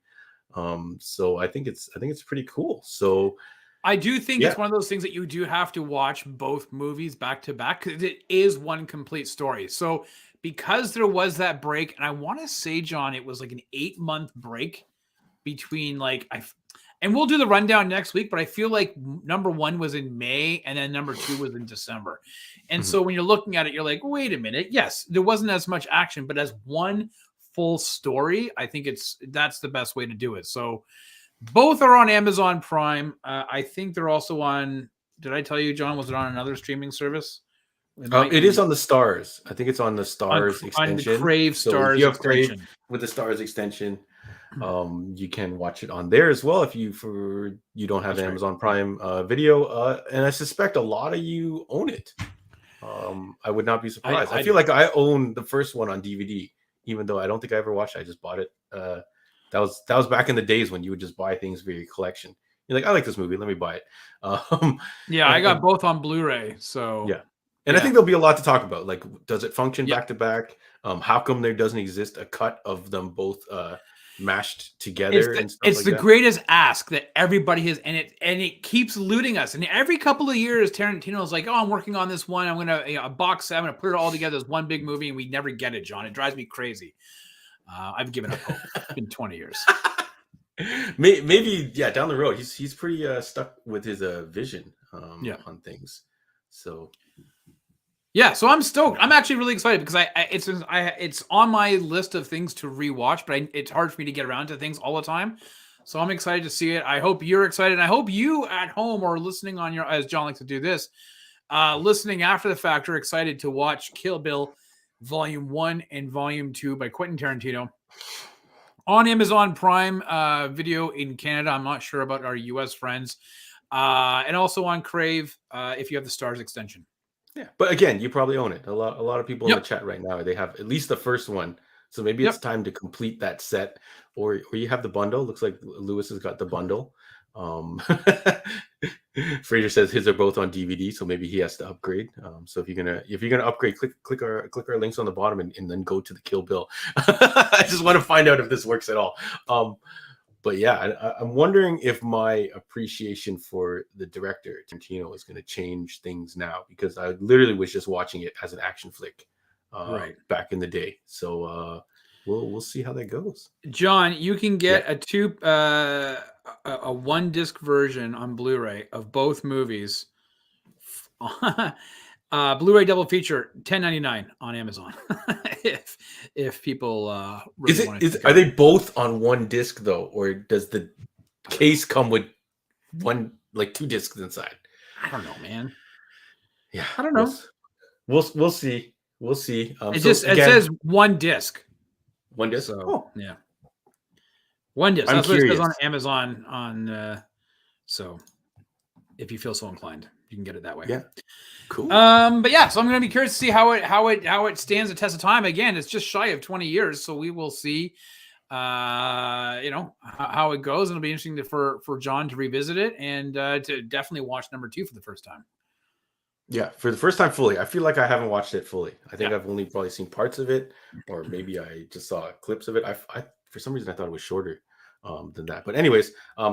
So I think it's pretty cool. So I do think it's one of those things that you do have to watch both movies back to back because it is one complete story. So because there was that break, and I want to say, John, it was like an 8-month break between and we'll do the rundown next week, but I feel like number 1 was in May and then number 2 was in December. And so when you're looking at it, you're like, wait a minute. Yes, there wasn't as much action, but as one full story, I think that's the best way to do it. So both are on Amazon Prime. I think they're also on, did I tell you, John, was it on another streaming service? It is on the Stars. I think it's on the Stars extension. On the Crave Stars extension. Crave with the Stars extension. You can watch it on there as well if you don't have Amazon Prime Video. And I suspect a lot of you own it. I would not be surprised. I feel like I own the first one on DVD, even though I don't think I ever watched it. I just bought it. That was back in the days when you would just buy things for your collection. You're like, I like this movie, let me buy it. I got both on Blu-ray. So yeah. And I think there'll be a lot to talk about. Like, does it function back to back? How come there doesn't exist a cut of them both mashed together? It's the greatest ask that everybody has, and it keeps eluding us. And every couple of years, Tarantino's like, "Oh, I'm working on this one. I'm gonna a box set. I'm gonna put it all together as one big movie," and we never get it, John. It drives me crazy. I've given up hope. It's been 20 years. Maybe down the road, he's pretty stuck with his vision on things. So. Yeah, so I'm stoked. I'm actually really excited because it's on my list of things to rewatch, but it's hard for me to get around to things all the time. So I'm excited to see it. I hope you're excited. And I hope you at home or listening on as John likes to do this, Listening after the fact, are excited to watch Kill Bill Volume 1 and Volume 2 by Quentin Tarantino on Amazon Prime Video in Canada. I'm not sure about our US friends. And also on Crave if you have the Stars extension. Yeah, but again, you probably own it. A lot of people in the chat right now, they have at least the first one. So maybe it's time to complete that set, or you have the bundle. Looks like Lewis has got the bundle. Fraser says his are both on DVD, so maybe he has to upgrade. So if you're gonna upgrade, click our links on the bottom and then go to the Kill Bill. I just want to find out if this works at all. But yeah, I'm wondering if my appreciation for the director Tarantino is going to change things now, because I literally was just watching it as an action flick back in the day. So we'll see how that goes. John, you can get a 1-disc version on Blu-ray of both movies. Blu-ray double feature, $10.99 on Amazon. if people really want to. Are they both on 1 disc though, or does the case come with 2 discs inside? I don't know, man. Yeah, I don't know. We'll see. We'll see. It says 1 disc. 1 disc. So, yeah. 1 disc. That's what it says on Amazon. So if you feel so inclined, you can get it that way. Yeah. Cool. But yeah, so I'm going to be curious to see how it stands the test of time. Again, it's just shy of 20 years, so we will see, how it goes. It'll be interesting for John to revisit it and to definitely watch number 2 for the first time. Yeah, for the first time fully. I feel like I haven't watched it fully. I think I've only probably seen parts of it, or maybe I just saw clips of it. I for some reason I thought it was shorter than that. But anyways,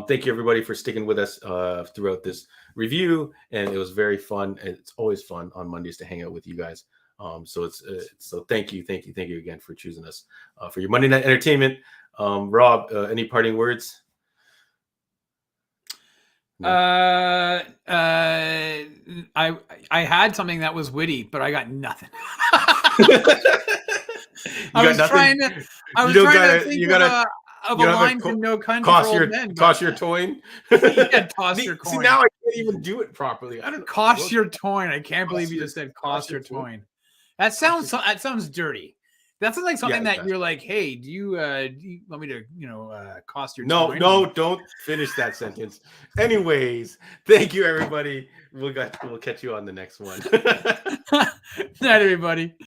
thank you everybody for sticking with us throughout this review, and it was very fun. It's always fun on Mondays to hang out with you guys. So thank you again for choosing us for your Monday night entertainment. Rob, any parting words? No. I had something that was witty, but I got nothing. I was trying to think of a line from No Country for Old Men. Toss your toin. Toss your coin. See, now I can't even do it properly. I don't know. Toss your toin. I can't believe you just said toss your toin. That sounds dirty. That's like something that you're like, hey, do you want me to, cost your toin? No, don't finish that sentence. Anyways, thank you everybody. We'll catch you on the next one. Night, everybody.